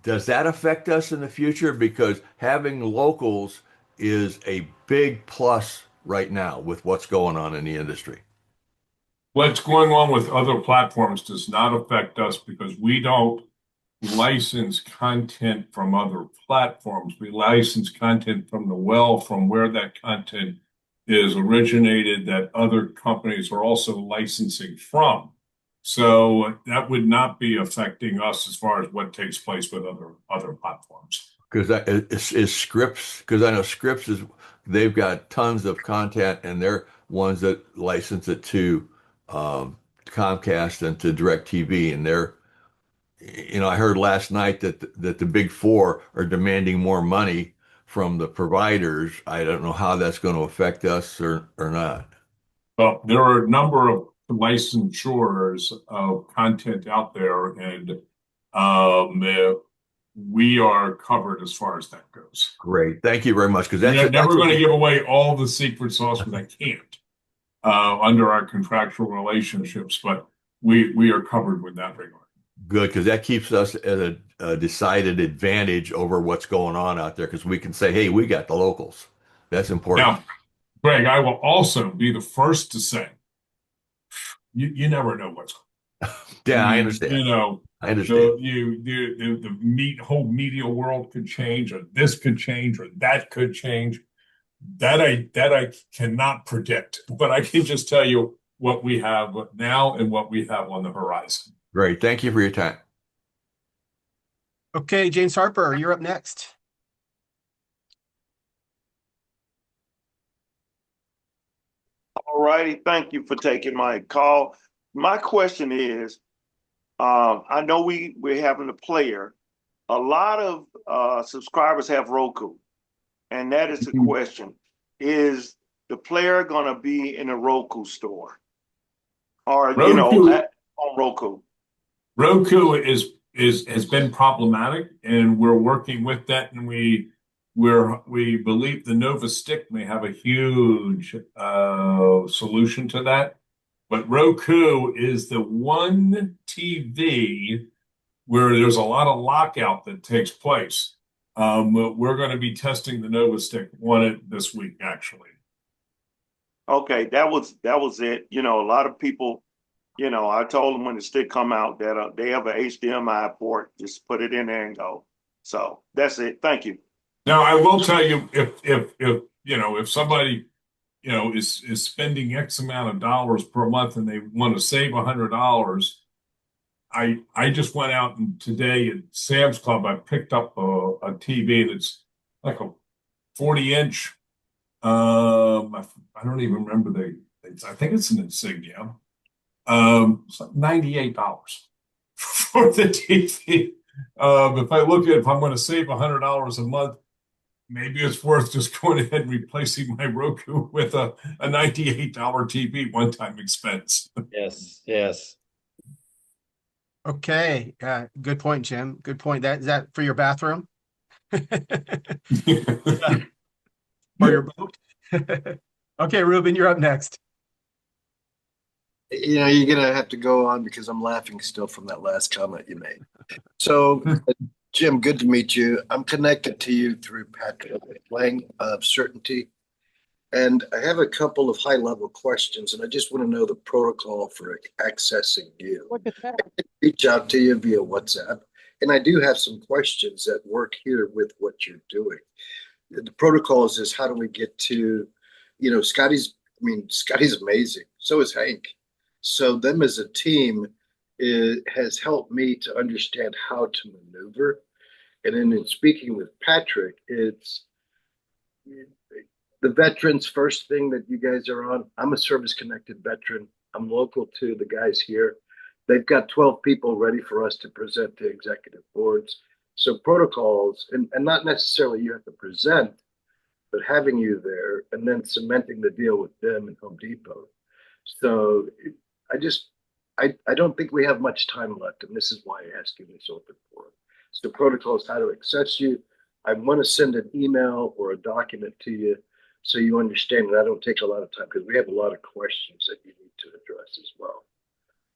Does that affect us in the future? Because having locals is a big plus right now with what's going on in the industry. What's going on with other platforms does not affect us because we don't license content from other platforms. We license content from the well, from where that content is originated, that other companies are also licensing from. So that would not be affecting us as far as what takes place with other platforms. Because is Scripps, because I know Scripps they've got tons of content and they're ones that license it to Comcast and to DirecTV, and I heard last night that the big four are demanding more money from the providers. I don't know how that's going to affect us or not. Well, there are a number of licensors of content out there, and we are covered as far as that goes. Great. Thank you very much. Because that's never going to give away all the secret sauce because I can't under our contractual relationships, but we are covered with that regard. Good, because that keeps us at a decided advantage over what's going on out there because we can say, hey, we got the locals. That's important. Now, Greg, I will also be the first to say, you never know what's going on. Yeah, I understand. I understand. The whole media world could change, or this could change, or that could change. That I cannot predict, but I can just tell you what we have now and what we have on the horizon. Great. Thank you for your time. Okay, James Harper, you're up next. All righty. Thank you for taking my call. My question is, I know we're having a player. A lot of subscribers have Roku, and that is the question. Is the player going to be in a Roku store? Or, on Roku? Roku has been problematic, and we're working with that, and we believe the Nova Stick may have a huge solution to that. But Roku is the one TV where there's a lot of lockout that takes place. We're going to be testing the Nova Stick on it this week, actually. Okay, that was it. A lot of people. I told them when the stick come out that they have an HDMI port. Just put it in there and go. So that's it. Thank you. Now, I will tell you, if somebody, is spending X amount of dollars per month and they want to save $100, I just went out and today at Sam's Club, I picked up a TV that's like a 40-inch. I don't even remember I think it's an Insignia. It's like $98 for the TV. If I'm going to save $100 a month, maybe it's worth just going ahead and replacing my Roku with a $98 TV one-time expense. Yes. Okay. Good point, Jim. Good point. Is that for your bathroom? Or your boat? Okay, Ruben, you're up next. You're going to have to go on because I'm laughing still from that last comment you made. So, Jim, good to meet you. I'm connected to you through Patrick Lang of Certainty. And I have a couple of high-level questions, and I just want to know the protocol for accessing you. Look at that. Reach out to you via WhatsApp. And I do have some questions that work here with what you're doing. The protocols is how do we get to, Scotty's amazing. So is Hank. So them as a team has helped me to understand how to maneuver. And then in speaking with Patrick, it's the veterans first thing that you guys are on. I'm a service connected veteran. I'm local to the guys here. They've got 12 people ready for us to present to executive boards. So protocols, and not necessarily you have to present, but having you there and then cementing the deal with them and Home Depot. So I don't think we have much time left, and this is why I asked you this open forum. So protocols, how to access you. I want to send an email or a document to you so you understand that I don't take a lot of time because we have a lot of questions that you need to address as well.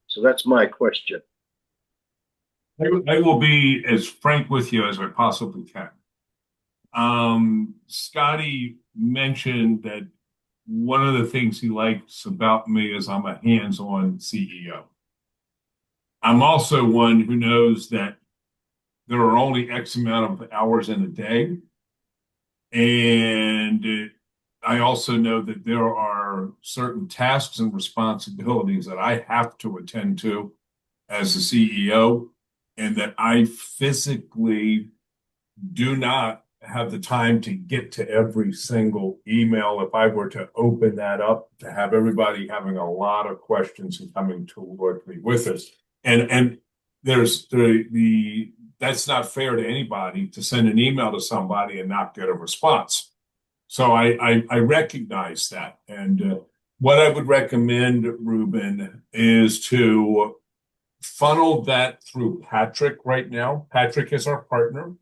So that's my question. I will be as frank with you as I possibly can. Scotty mentioned that one of the things he likes about me is I'm a hands-on CEO. I'm also one who knows that there are only X amount of hours in a day. And I also know that there are certain tasks and responsibilities that I have to attend to as a CEO, and that I physically do not have the time to get to every single email. If I were to open that up, to have everybody having a lot of questions and coming toward me with us. And there's that's not fair to anybody to send an email to somebody and not get a response. So I recognize that. And what I would recommend, Ruben, is to funnel that through Patrick right now. Patrick is our partner,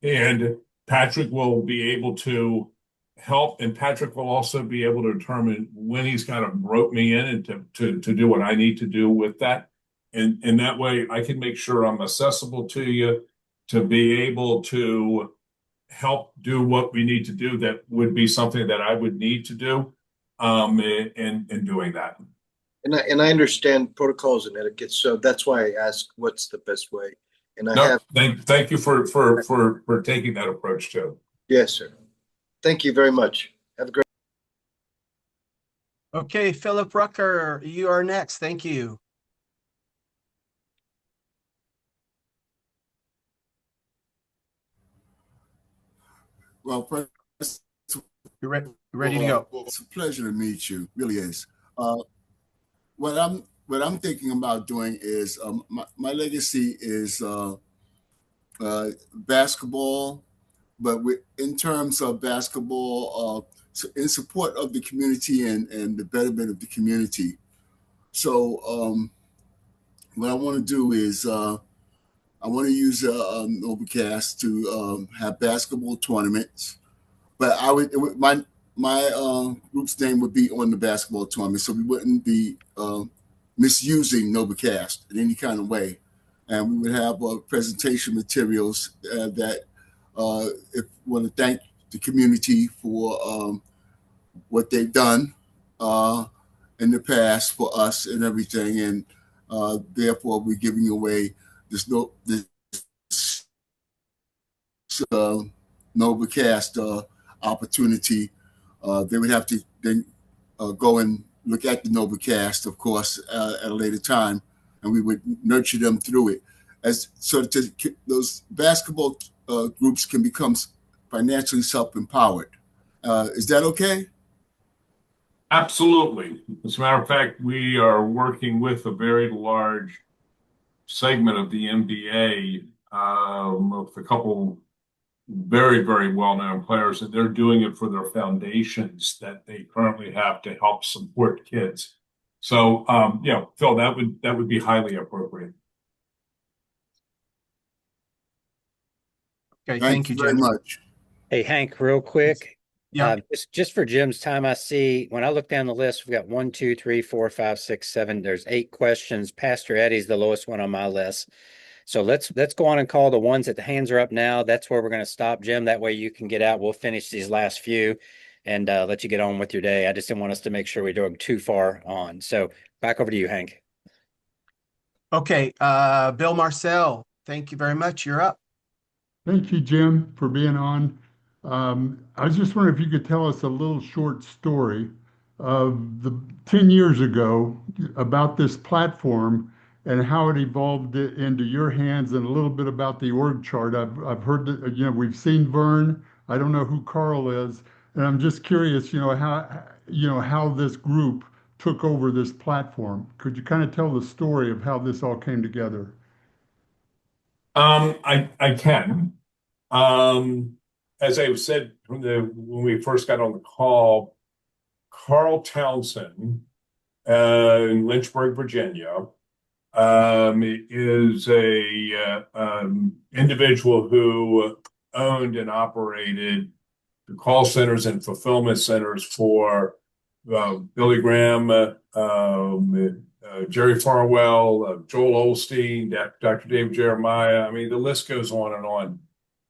and Patrick will be able to help, and Patrick will also be able to determine when he's kind of rope me in and to do what I need to do with that. And that way I can make sure I'm accessible to you to be able to help do what we need to do that would be something that I would need to do in doing that. And I understand protocols and etiquette, so that's why I ask what's the best way. And thank you for taking that approach too. Yes, sir. Thank you very much. Have a great. Okay, Philip Rucker, you are next. Thank you. Well, first, You're ready to go. It's a pleasure to meet you. Really is. What I'm thinking about doing is my legacy is basketball, but in terms of basketball, in support of the community and the betterment of the community. So what I want to do is I want to use NovaCast to have basketball tournaments, but my group's name would be on the basketball tournament, so we wouldn't be misusing NovaCast in any kind of way, and we would have presentation materials that if we want to thank the community for what they've done in the past for us and everything, and therefore we're giving away this NovaCast opportunity. They would have to then go and look at the NovaCast, of course, at a later time, and we would nurture them through it, those basketball groups can become financially self-empowered. Is that okay? Absolutely. As a matter of fact, we are working with a very large segment of the NBA with a couple very, very well-known players, and they're doing it for their foundations that they currently have to help support kids. So, Phil, that would be highly appropriate. Okay, thank you very much. Hey, Hank, real quick. Yeah. Just for Jim's time, I see when I look down the list, we've got 1, 2, 3, 4, 5, 6, 7. There's 8 questions. Pastor Eddie's the lowest one on my list. So let's go on and call the ones that the hands are up now. That's where we're going to stop, Jim. That way you can get out. We'll finish these last few. and let you get on with your day. I just didn't want us to make sure we drove too far on. So back over to you, Hank. Okay, Bill Marcel, thank you very much. You're up. Thank you, Jim, for being on. I was just wondering if you could tell us a little short story of the 10 years ago about this platform and how it evolved into your hands, and a little bit about the org chart. I've heard that, we've seen Vern. I don't know who Carl is, and I'm just curious, how this group took over this platform. Could you kind of tell the story of how this all came together? I can. As I said when we first got on the call, Carl Townsend in Lynchburg, Virginia, is a individual who owned and operated the call centers and fulfillment centers for Billy Graham, Jerry Farwell, Joel Osteen, Dr. David Jeremiah. I mean, the list goes on and on.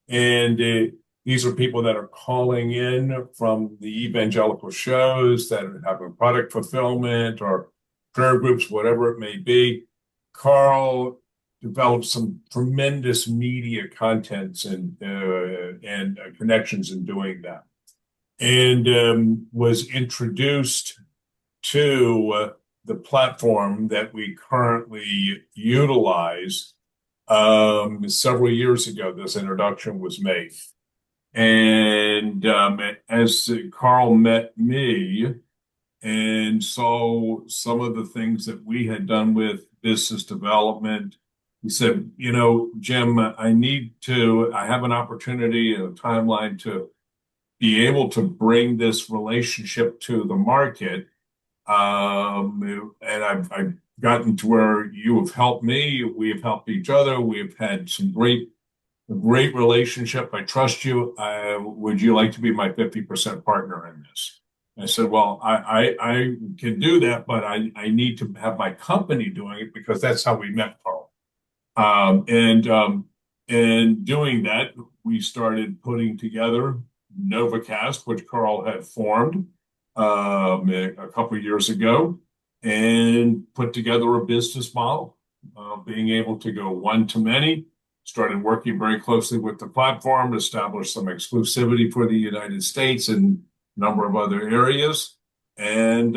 And these are people that are calling in from the evangelical shows that are having product fulfillment or prayer groups, whatever it may be. Carl developed some tremendous media contents and connections in doing that, and was introduced to the platform that we currently utilize. Several years ago, this introduction was made. And as Carl met me and saw some of the things that we had done with business development, he said, Jim, I have an opportunity and a timeline to be able to bring this relationship to the market. And I've gotten to where you have helped me. We have helped each other. We have had some great relationship. I trust you. Would you like to be my 50% partner in this? I said, well, I can do that, but I need to have my company doing it, because that's how we met, Carl. And doing that, we started putting together NovaCast, which Carl had formed a couple of years ago, and put together a business model, being able to go one-to-many. Started working very closely with the platform, established some exclusivity for the United States and a number of other areas. And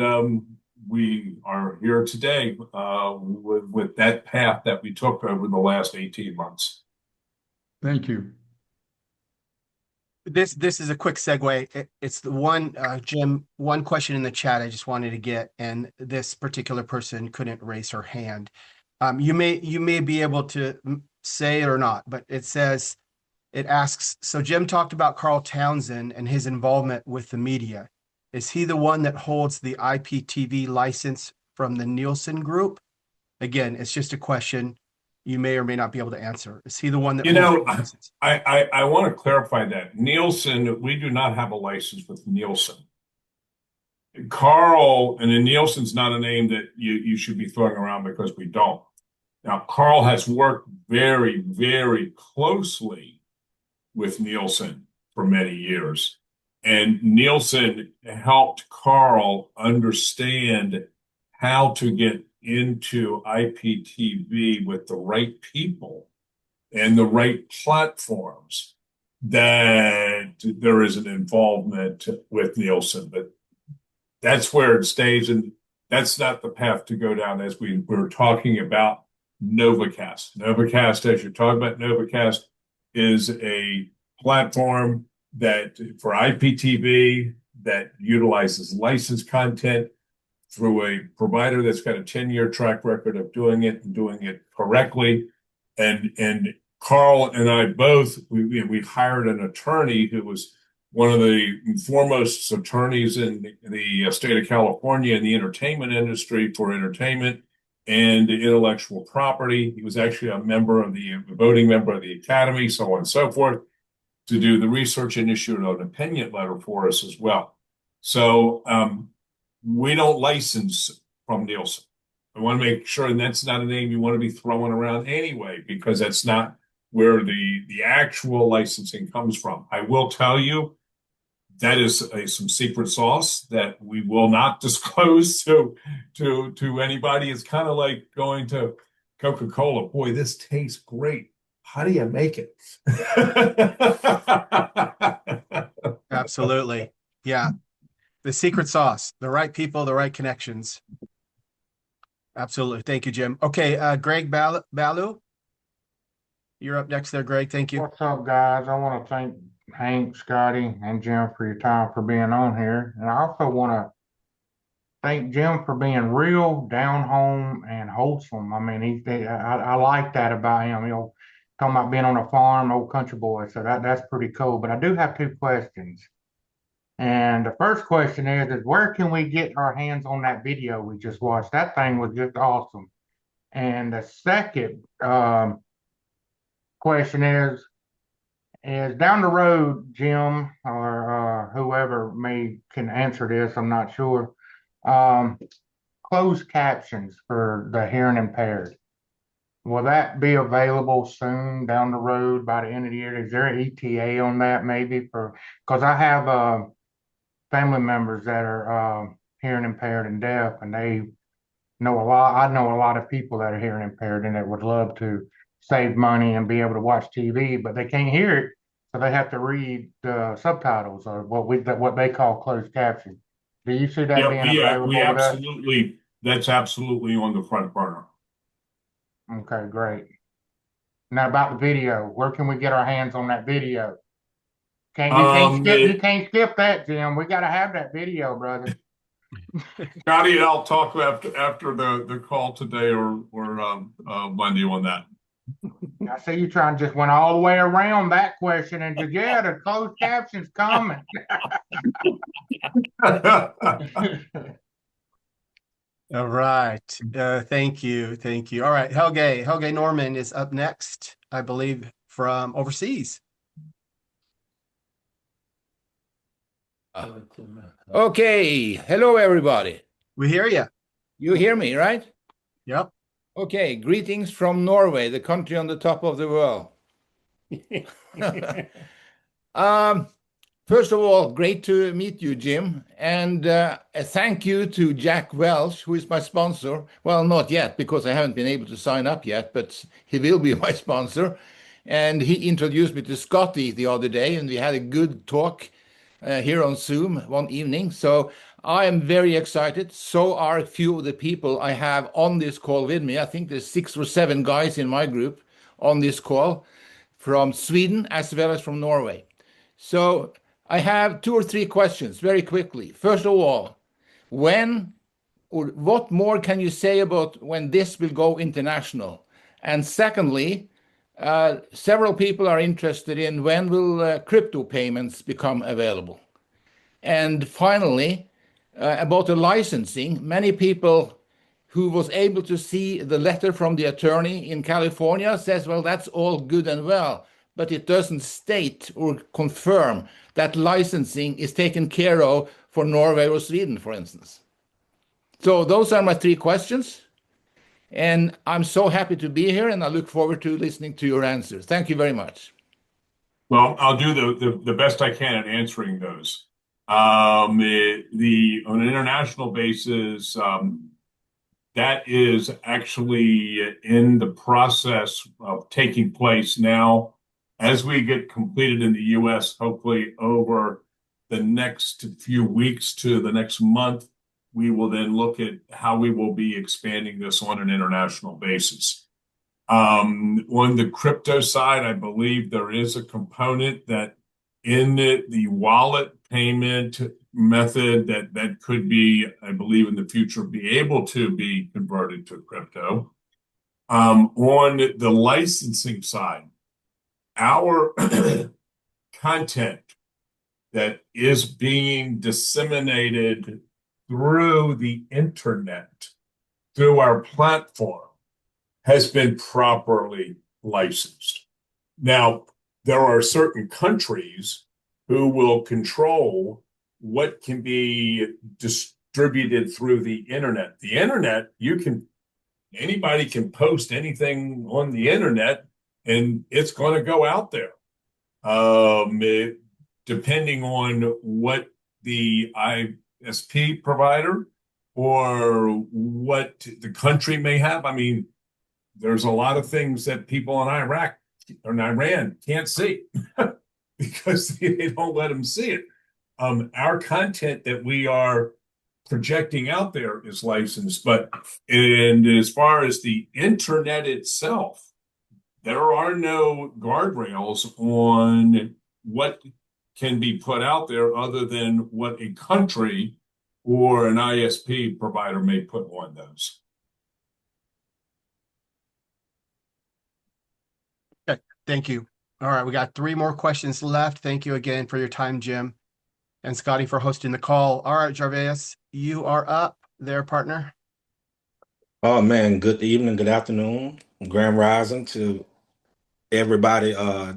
we are here today with that path that we took over the last 18 months. Thank you. This is a quick segue. It's the one, Jim, one question in the chat I just wanted to get, and this particular person couldn't raise her hand. You may be able to say it or not, but it asks, so Jim talked about Carl Townsend and his involvement with the media. Is he the one that holds the IPTV license from the Nielsen Group? Again, it's just a question you may or may not be able to answer. Is he the one that holds the license? I want to clarify that. Nielsen, we do not have a license with Nielsen. Carl, and then Nielsen's not a name that you should be throwing around, because we don't. Now, Carl has worked very, very closely with Nielsen for many years. And Nielsen helped Carl understand how to get into IPTV with the right people and the right platforms, that there is an involvement with Nielsen. But that's where it stays, and that's not the path to go down as we were talking about NovaCast. NovaCast, as you're talking about, NovaCast is a platform that for IPTV that utilizes licensed content through a provider that's got a 10-year track record of doing it and doing it correctly. And Carl and I both, we hired an attorney who was one of the foremost attorneys in the state of California in the entertainment industry for entertainment and intellectual property. He was actually a voting member of the Academy, so on and so forth, to do the research and issue an opinion letter for us as well. So we don't license from Nielsen. I want to make sure, and that's not a name you want to be throwing around anyway, because that's not where the actual licensing comes from. I will tell you that is some secret sauce that we will not disclose to anybody. It's kind of like going to Coca-Cola. Boy, this tastes great. How do you make it? Absolutely. Yeah. The secret sauce, the right people, the right connections. Absolutely. Thank you, Jim. Okay, Greg Balu, you're up next there, Greg. Thank you. What's up, guys? I want to thank Hank, Scotty, and Jim for your time for being on here. And I also want to thank Jim for being real, down home, and wholesome. I mean, I like that about him. Talking about being on a farm, old country boy. So that's pretty cool. But I do have two questions. And the first question is where can we get our hands on that video we just watched? That thing was just awesome. And the second question is down the road, Jim or whoever can answer this, I'm not sure. Closed captions for the hearing impaired. Will that be available soon down the road by the end of the year? Is there an ETA on that maybe because I have family members that are hearing impaired and deaf, and they know a lot. I know a lot of people that are hearing impaired and that would love to save money and be able to watch TV, but they can't hear it, so they have to read subtitles or what they call closed caption. Do you see that being available? We absolutely. That's absolutely on the front burner. Okay, great. Now about the video, where can we get our hands on that video? You can't skip that, Jim. We got to have that video, brother. Scotty and I'll talk after the call today or Monday on that. I see you just went all the way around that question and just, the closed caption's coming. All right. Thank you. Thank you. All right. Helge Norman is up next, I believe, from overseas. Okay. Hello, everybody. We hear you. You hear me, right? Yep. Okay. Greetings from Norway, the country on the top of the world. First of all, great to meet you, Jim. And a thank you to Jack Welch, who is my sponsor. Well, not yet, because I haven't been able to sign up yet, but he will be my sponsor. And he introduced me to Scotty the other day, and we had a good talk here on Zoom one evening. So I am very excited. So are a few of the people I have on this call with me. I think there's 6 or 7 guys in my group on this call from Sweden as well as from Norway. So I have 2 or 3 questions very quickly. First of all, what more can you say about when this will go international? And secondly, several people are interested in when will crypto payments become available. And finally, about the licensing, many people who was able to see the letter from the attorney in California says, well, that's all good and well, but it doesn't state or confirm that licensing is taken care of for Norway or Sweden, for instance. So those are my 3 questions. And I'm so happy to be here, and I look forward to listening to your answers. Thank you very much. Well, I'll do the best I can at answering those. On an international basis, that is actually in the process of taking place now. As we get completed in the U.S., hopefully over the next few weeks to the next month, we will then look at how we will be expanding this on an international basis. On the crypto side, I believe there is a component that in the wallet payment method that could be, I believe in the future, be able to be converted to crypto. On the licensing side, our content that is being disseminated through the internet, through our platform, has been properly licensed. Now, there are certain countries who will control what can be distributed through the internet. The internet, anybody can post anything on the internet and it's going to go out there. depending on what the ISP provider or what the country may have. I mean, there's a lot of things that people in Iraq or in Iran can't see because they don't let them see it. Our content that we are projecting out there is licensed, and as far as the internet itself, there are no guardrails on what can be put out there other than what a country or an ISP provider may put on those. Okay, thank you. All right, we got 3 more questions left. Thank you again for your time, Jim and Scotty, for hosting the call. All right, Jarvis, you are up there, partner. Oh man, good evening, good afternoon, grand rising to everybody,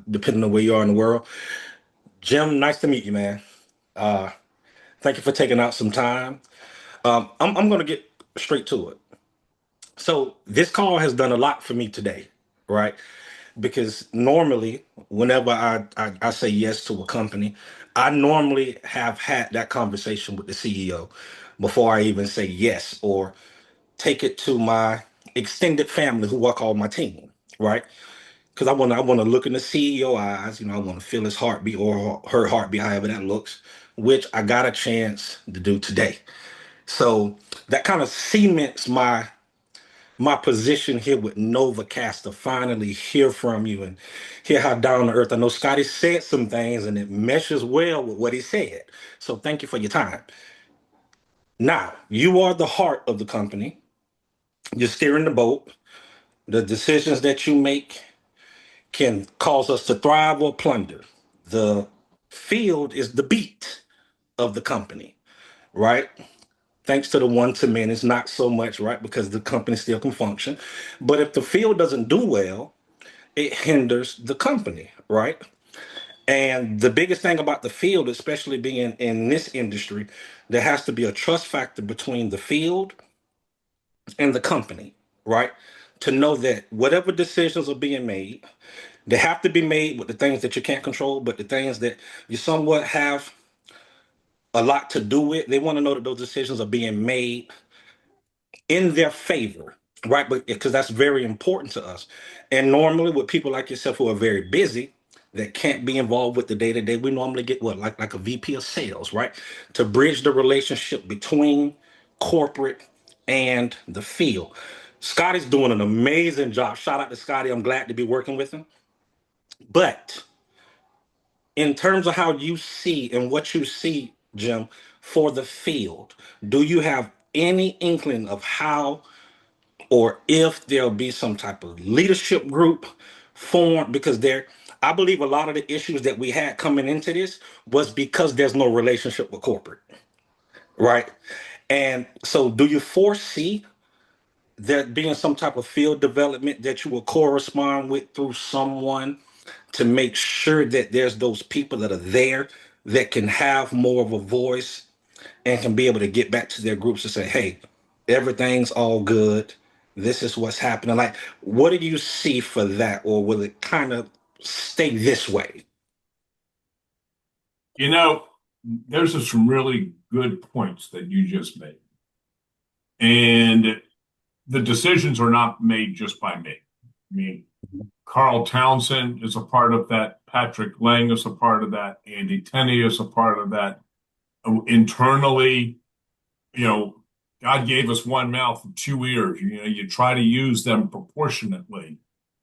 depending on where you are in the world. Jim, nice to meet you, man. Uh, Thank you for taking out some time. I'm gonna get straight to it. So this call has done a lot for me today, right? Because normally, whenever I say yes to a company, I normally have had that conversation with the CEO before I even say yes or take it to my extended family who I call my team, right? Because I want to look in the CEO eyes, I want to feel his heartbeat or her heartbeat, however that looks, which I got a chance to do today. So that kind of cements my position here with NovaCast to finally hear from you and hear how down to earth. I know Scotty said some things and it meshes well with what he said. So thank you for your time. Now, you are the heart of the company. You're steering the boat. The decisions that you make can cause us to thrive or plunder. The field is the beat of the company, right? Thanks to the one to many, it's not so much, right? Because the company still can function. But if the field doesn't do well, it hinders the company, right? And the biggest thing about the field, especially being in this industry, there has to be a trust factor between the field and the company, right? To know that whatever decisions are being made, they have to be made with the things that you can't control, but the things that you somewhat have a lot to do with, they want to know that those decisions are being made in their favor, right? But because that's very important to us. And normally with people like yourself who are very busy, that can't be involved with the day to day, we normally get what, like a VP of sales, right? To bridge the relationship between corporate and the field. Scotty's doing an amazing job. Shout out to Scotty. I'm glad to be working with him. But in terms of how you see and what you see, Jim, for the field, do you have any inkling of how or if there'll be some type of leadership group formed? Because I believe a lot of the issues that we had coming into this was because there's no relationship with corporate, right? And so do you foresee there being some type of field development that you will correspond with through someone to make sure that there's those people that are there that can have more of a voice and can be able to get back to their groups and say, hey, everything's all good. This is what's happening. Like, what do you see for that? Or will it kind of stay this way? There's some really good points that you just made. And the decisions are not made just by me. I mean, Carl Townsend is a part of that. Patrick Lang is a part of that. Andy Tenney is a part of that. Internally, God gave us one mouth and 2 ears. You try to use them proportionately,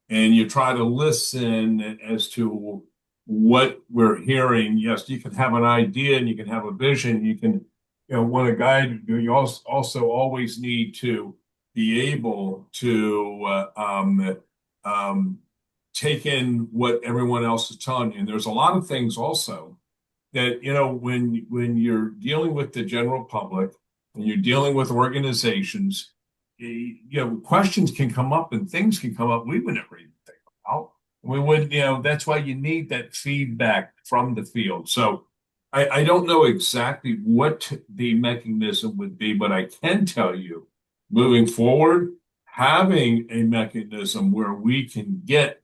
and you try to listen as to what we're hearing. Yes, you can have an idea and you can have a vision. You can, want to guide. You also always need to be able to take in what everyone else is telling you. And there's a lot of things also that, when you're dealing with the general public and you're dealing with organizations, questions can come up and things can come up we would never even think about. We would, that's why you need that feedback from the field. So I don't know exactly what the mechanism would be, but I can tell you, moving forward, having a mechanism where we can get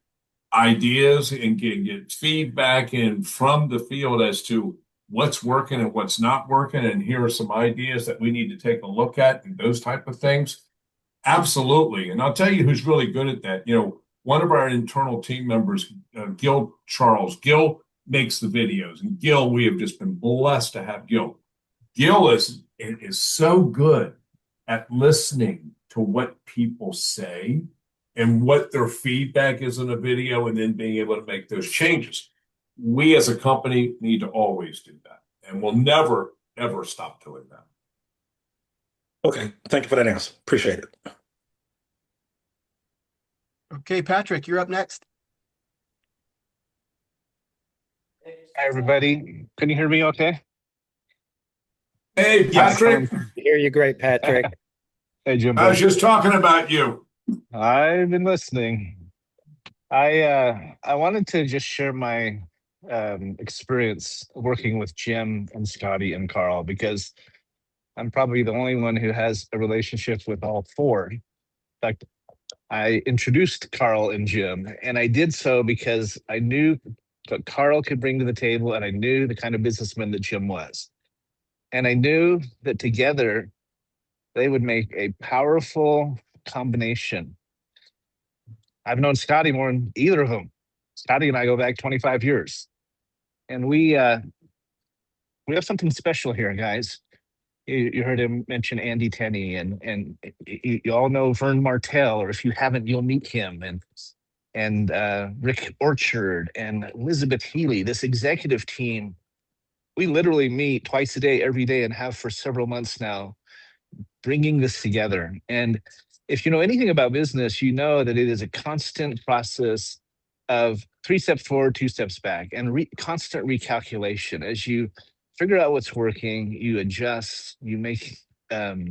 ideas and get feedback in from the field as to what's working and what's not working, and here are some ideas that we need to take a look at and those type of things. Absolutely. And I'll tell you who's really good at that. One of our internal team members, Gil Charles, Gil makes the videos. And Gil, we have just been blessed to have Gil. Gil is so good at listening to what people say and what their feedback is in a video, and then being able to make those changes. We as a company need to always do that, and we'll never, ever stop doing that. Okay, thank you for that answer. Appreciate it. Okay, Patrick, you're up next. Hi, everybody. Can you hear me okay? Hey, Patrick. Hear you great, Patrick. Hey, Jim. I was just talking about you. I've been listening. I wanted to just share my experience working with Jim and Scotty and Carl, because I'm probably the only one who has a relationship with all four. In fact, I introduced Carl and Jim, and I did so because I knew what Carl could bring to the table, and I knew the kind of businessman that Jim was. And I knew that together they would make a powerful combination. I've known Scotty more than either of them. Scotty and I go back 25 years. And we have something special here, guys. You heard him mention Andy Tenney, and you all know Vern Martell, or if you haven't, you'll meet him, and Rick Orchard and Elizabeth Healy. This executive team, we literally meet twice a day, every day, and have for several months now, bringing this together. And if you know anything about business, you know that it is a constant process of 3 steps forward, 2 steps back, and constant recalculation. As you figure out what's working, you adjust, you make the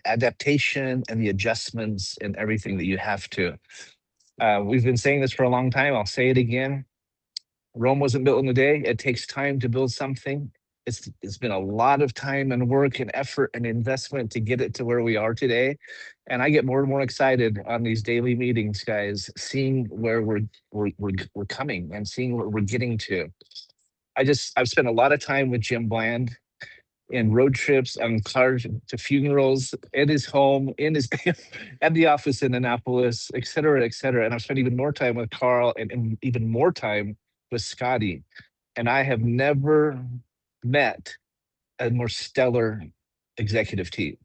adaptation and the adjustments and everything that you have to. We've been saying this for a long time. I'll say it again. Rome wasn't built in a day. It takes time to build something. It's been a lot of time and work and effort and investment to get it to where we are today. And I get more and more excited on these daily meetings, guys, seeing where we're coming and seeing where we're getting to. I've spent a lot of time with Jim Bland in road trips, on cars to funerals, at his home, at the office in Annapolis, et cetera, et cetera. And I've spent even more time with Carl and even more time with Scotty. And I have never met a more stellar executive team.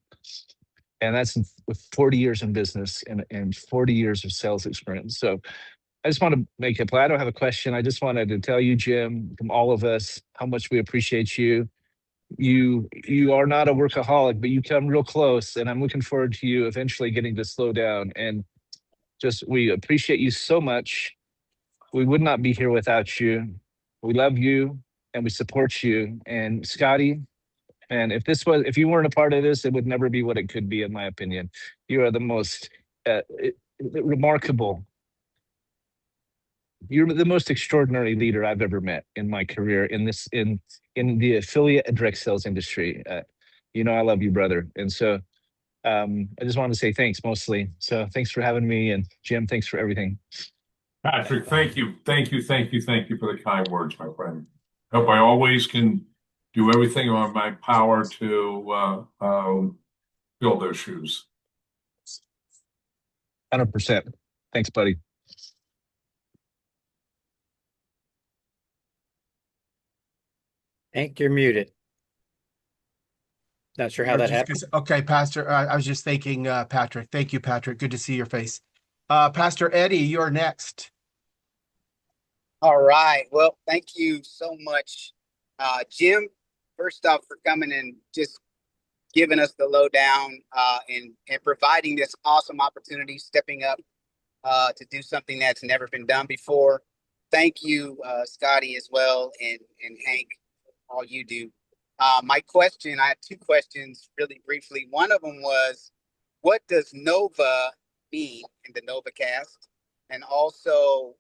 And that's with 40 years in business and 40 years of sales experience. So I just want to make it clear. I don't have a question. I just wanted to tell you, Jim, from all of us, how much we appreciate you. You are not a workaholic, but you come real close, and I'm looking forward to you eventually getting to slow down. And just, we appreciate you so much. We would not be here without you. We love you and we support you. And Scotty, and if you weren't a part of this, it would never be what it could be, in my opinion. You are the most remarkable. You're the most extraordinary leader I've ever met in my career in the affiliate and direct sales industry. I love you, brother. And so I just wanted to say thanks mostly. So thanks for having me. And Jim, thanks for everything. Patrick, thank you. Thank you for the kind words, my friend. Hope I always can do everything on my power to fill those shoes. 100%. Thanks, buddy. Hank, you're muted. Not sure how that happened. Okay, Pastor. I was just thanking Patrick. Thank you, Patrick. Good to see your face. Pastor Eddie, you're next. All right. Well, thank you so much, Jim, first off, for coming and just giving us the lowdown and providing this awesome opportunity, stepping up to do something that's never been done before. Thank you, Scotty, as well, and Hank, all you do. My question, I had 2 questions really briefly. One of them was, what does Nova mean in the NovaCast? And also,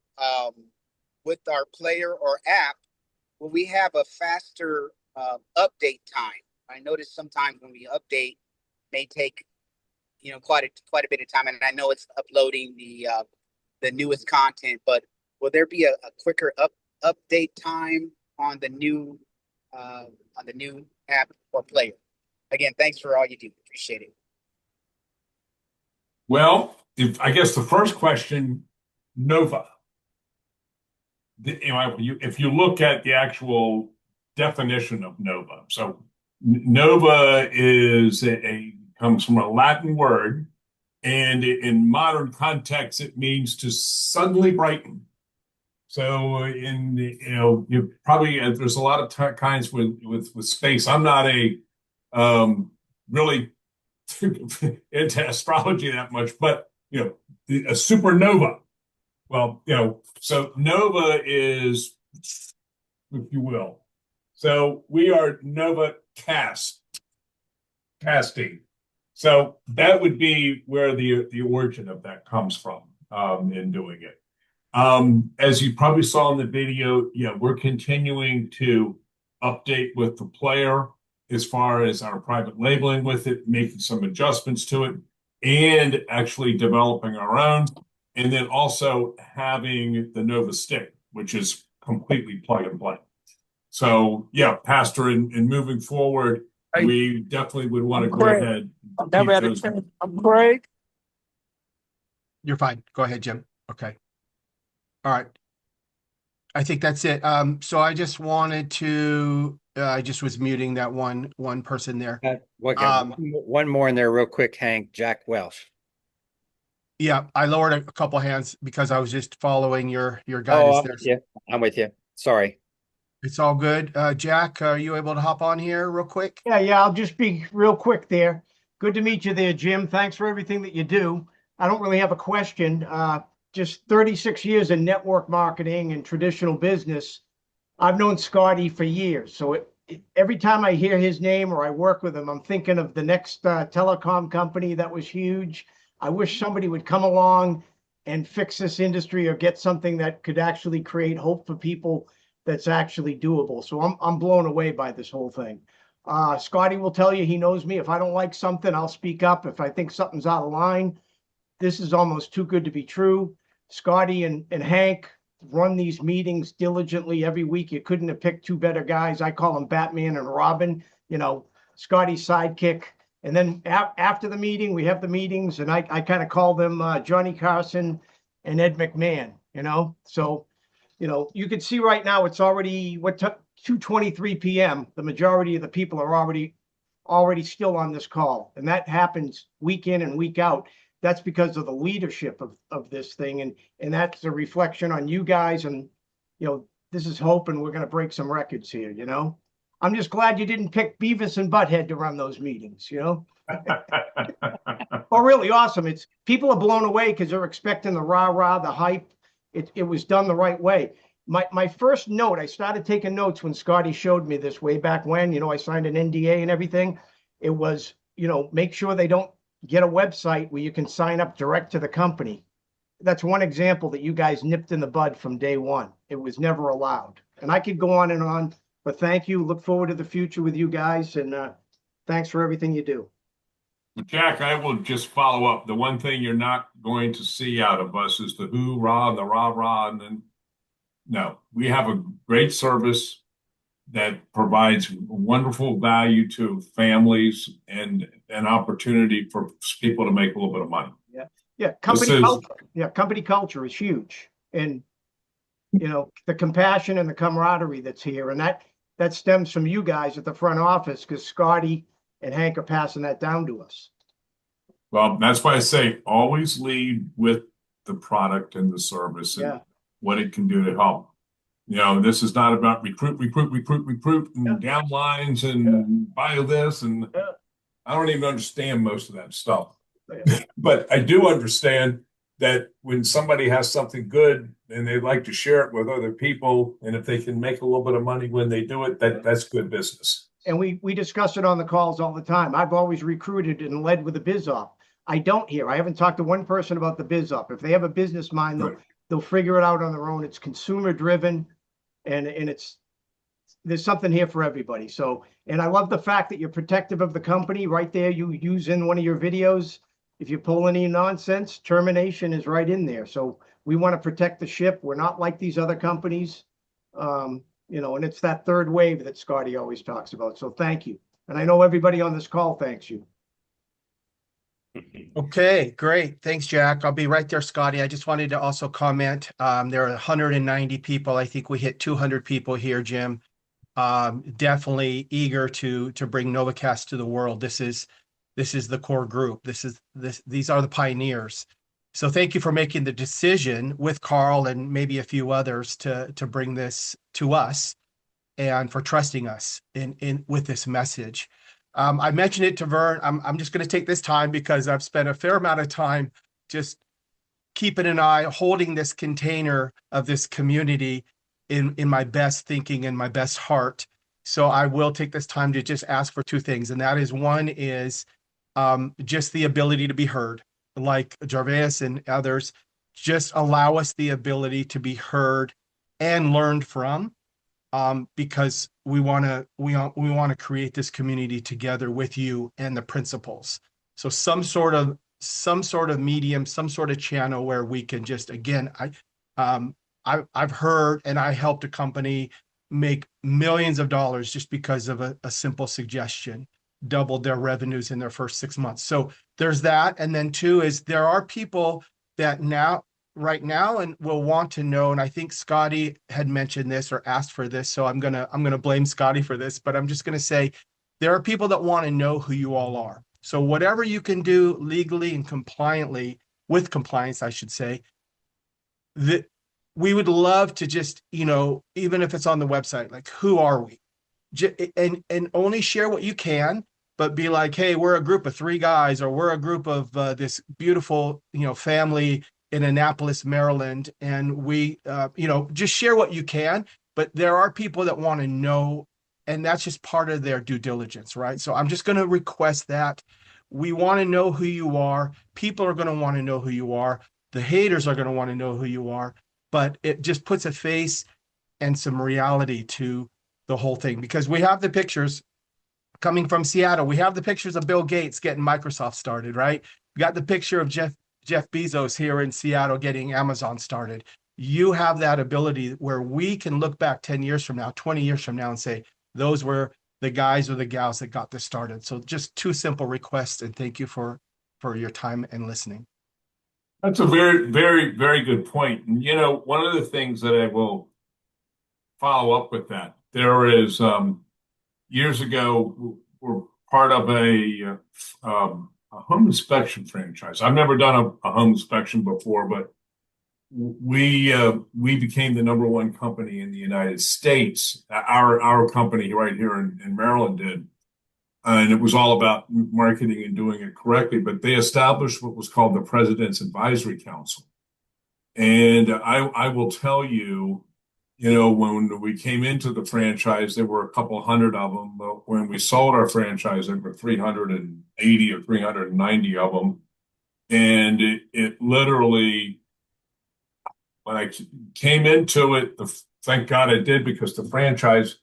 with our player or app, will we have a faster update time? I notice sometimes when we update, it may take quite a bit of time, and I know it's uploading the newest content. But will there be a quicker update time on the new app or player? Again, thanks for all you do. Appreciate it. Well, I guess the first question, Nova. If you look at the actual definition of Nova, so Nova comes from a Latin word, and in modern context, it means to suddenly brighten. So you probably there's a lot of kinds with space. I'm not a really into astrology that much, but a supernova. Well, so nova is, if you will. So we are NovaCast casting. So that would be where the origin of that comes from in doing it. As you probably saw in the video, we're continuing to update with the player as far as our private labeling with it, making some adjustments to it, and actually developing our own, and then also having the Nova Stick, which is completely plug and play. So Pastor, in moving forward, we definitely would want to go ahead. I'm Craig. You're fine. Go ahead, Jim. Okay. All right. I think that's it. So I just wanted to, I just was muting that one person there. One more in there real quick, Hank. Jack Welsh. Yeah, I lowered a couple hands because I was just following your guidance there. I'm with you. Sorry. It's all good. Jack, are you able to hop on here real quick? Yeah, I'll just be real quick there. Good to meet you there, Jim. Thanks for everything that you do. I don't really have a question. Just 36 years in network marketing and traditional business. I've known Scotty for years. So every time I hear his name or I work with him, I'm thinking of the next telecom company that was huge. I wish somebody would come along and fix this industry or get something that could actually create hope for people that's actually doable. So I'm blown away by this whole thing. Scotty will tell you he knows me. If I don't like something, I'll speak up. If I think something's out of line, this is almost too good to be true. Scotty and Hank run these meetings diligently every week. You couldn't have picked two better guys. I call them Batman and Robin, Scotty's sidekick. And then after the meeting, we have the meetings, and I kind of call them Johnny Carson and Ed McMahon, So, you can see right now it's already 2:23 p.m. The majority of the people are already still on this call, and that happens week in and week out. That's because of the leadership of this thing, and that's a reflection on you guys. And this is hope, and we're going to break some records here. I'm just glad you didn't pick Beavis and Butthead to run those meetings. Well, really awesome. It's people are blown away because they're expecting the rah-rah, the hype. It was done the right way. My first note, I started taking notes when Scotty showed me this way back when, I signed an NDA and everything. It was, make sure they don't get a website where you can sign up direct to the company. That's one example that you guys nipped in the bud from day one. It was never allowed. And I could go on, but thank you. Look forward to the future with you guys. And thanks for everything you do. Jack, I will just follow up. The one thing you're not going to see out of us is the hoorah and the rah-rah. And then, no, we have a great service that provides wonderful value to families and an opportunity for people to make a little bit of money. Yeah. Company culture is huge. And, the compassion and the camaraderie that's here. And that stems from you guys at the front office, because Scotty and Hank are passing that down to us. Well, that's why I say always lead with the product and the service and what it can do to help. This is not about recruit, and downlines and buy this. And I don't even understand most of that stuff. But I do understand that when somebody has something good and they'd like to share it with other people, and if they can make a little bit of money when they do it, that's good business. And we discuss it on the calls all the time. I've always recruited and led with a biz op. I haven't talked to one person about the biz op. If they have a business mind, they'll figure it out on their own. It's consumer driven, and there's something here for everybody. So, and I love the fact that you're protective of the company right there. You use in one of your videos, if you pull any nonsense, termination is right in there. So we want to protect the ship. We're not like these other companies. And it's that third wave that Scotty always talks about. So thank you. And I know everybody on this call thanks you. Okay, great. Thanks, Jack. I'll be right there, Scotty. I just wanted to also comment. There are 190 people. I think we hit 200 people here, Jim. Definitely eager to bring NovaCast to the world. This is the core group. These are the pioneers. So thank you for making the decision with Carl and maybe a few others to bring this to us, and for trusting us in with this message. I mentioned it to Vern. I'm just going to take this time because I've spent a fair amount of time just keeping an eye, holding this container of this community in my best thinking and my best heart. So I will take this time to just ask for two things. And that is, one is just the ability to be heard, like Jarvis and others. Just allow us the ability to be heard and learned from. Because we want to create this community together with you and the principals. So some sort of medium, some sort of channel where we can just, again, I've heard, and I helped a company make millions of dollars just because of a simple suggestion, doubled their revenues in their first 6 months. So there's that. And then two is, there are people that right now and will want to know, and I think Scotty had mentioned this or asked for this, so I'm gonna blame Scotty for this, but I'm just gonna say there are people that want to know who you all are. So whatever you can do legally and compliantly, with compliance, I should say, that we would love to just, even if it's on the website, like, who are we? And only share what you can, but be like, hey, we're a group of 3 guys, or we're a group of this beautiful, family in Annapolis, Maryland, and we, just share what you can. But there are people that want to know, and that's just part of their due diligence, right? So I'm just going to request that. We want to know who you are. People are going to want to know who you are. The haters are going to want to know who you are, but it just puts a face and some reality to the whole thing, because we have the pictures coming from Seattle. We have the pictures of Bill Gates getting Microsoft started, right? We got the picture of Jeff Bezos here in Seattle getting Amazon started. You have that ability where we can look back 10 years from now, 20 years from now, and say, those were the guys or the gals that got this started. So just 2 simple requests, and thank you for your time and listening. That's a very, very, very good point. And, one of the things that I will follow up with that, there is, years ago, we're part of a home inspection franchise. I've never done a home inspection before, but we became the number 1 company in the United States. Our company right here in Maryland did. And it was all about marketing and doing it correctly. But they established what was called the President's Advisory Council. And I will tell you, when we came into the franchise, there were a couple hundred of them. But when we sold our franchise, there were 380 or 390 of them. And it literally, when I came into it, thank God I did, because the franchise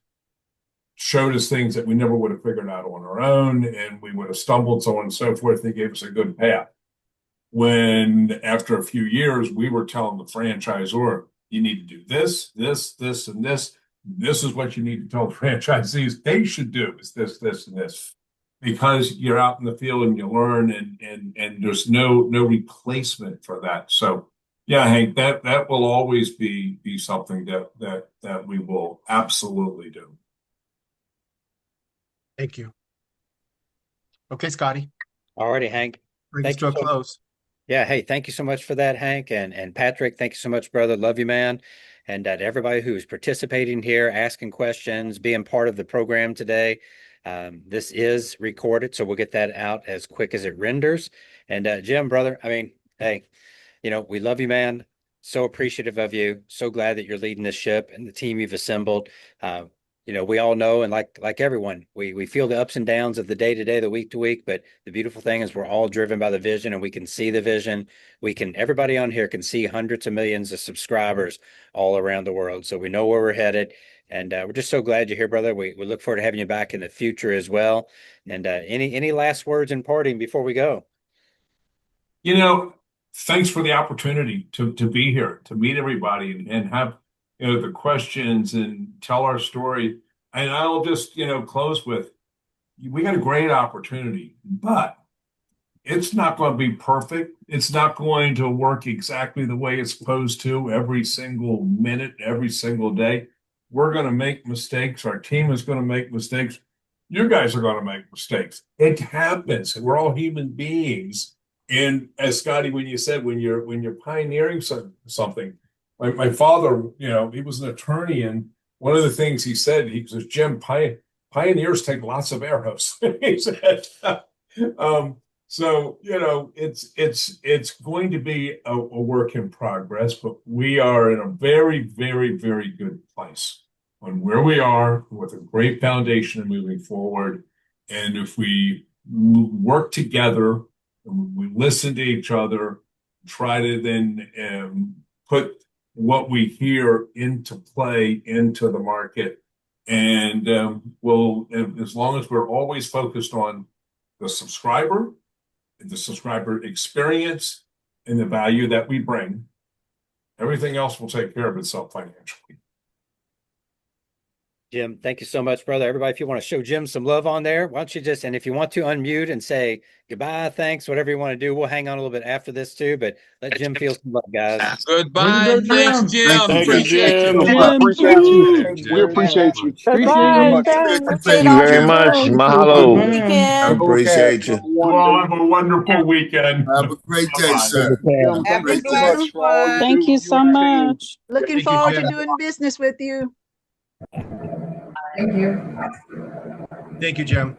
showed us things that we never would have figured out on our own, and we would have stumbled, so on and so forth. They gave us a good path. When after a few years, we were telling the franchisor, you need to do this, this, this, and this. This is what you need to tell the franchisees they should do, is this, this, and this. Because you're out in the field and you learn, and there's no replacement for that. So yeah, Hank, that will always be something that we will absolutely do. Thank you. Okay, Scotty. Alrighty, Hank. Bring us to a close. Yeah. Hey, thank you so much for that, Hank. And Patrick, thank you so much, brother. Love you, man. And to everybody who's participating here, asking questions, being part of the program today. This is recorded, so we'll get that out as quick as it renders. And Jim, brother, I mean, hey, we love you, man. So appreciative of you. So glad that you're leading this ship and the team you've assembled. We all know, and like everyone, we feel the ups and downs of the day to day, the week to week. But the beautiful thing is we're all driven by the vision, and we can see the vision. Everybody on here can see hundreds of millions of subscribers all around the world. So we know where we're headed. And we're just so glad you're here, brother. We look forward to having you back in the future as well. And any last words in parting before we go? Thanks for the opportunity to be here, to meet everybody and have, the questions and tell our story. And I'll just, close with, we got a great opportunity, but it's not going to be perfect. It's not going to work exactly the way it's supposed to every single minute, every single day. We're going to make mistakes. Our team is going to make mistakes. You guys are going to make mistakes. It happens. We're all human beings. And as Scotty, when you said, when you're pioneering something, my father, he was an attorney, and one of the things he said, he says, Jim, pioneers take lots of arrows. He said, so it's going to be a work in progress, but we are in a very, very, very good place on where we are with a great foundation moving forward. And if we work together, we listen to each other, try to then put what we hear into play into the market. And as long as we're always focused on the subscriber experience, and the value that we bring, everything else will take care of itself financially. Jim, thank you so much, brother. Everybody, if you want to show Jim some love on there, why don't you and if you want to unmute and say goodbye, thanks, whatever you want to do. We'll hang on a little bit after this too, but let Jim feel some love, guys. Goodbye. Thanks, Jim. Thank you, Appreciate you. Appreciate you. We appreciate you. Appreciate you much. Thank you very much. Mahalo. I appreciate you. You all have a wonderful weekend. Have a great day, sir. Happy Thank you so much for all you Thank do. you so much. Thank Looking you, forward to Jim. doing business with you. Thank you, Jim.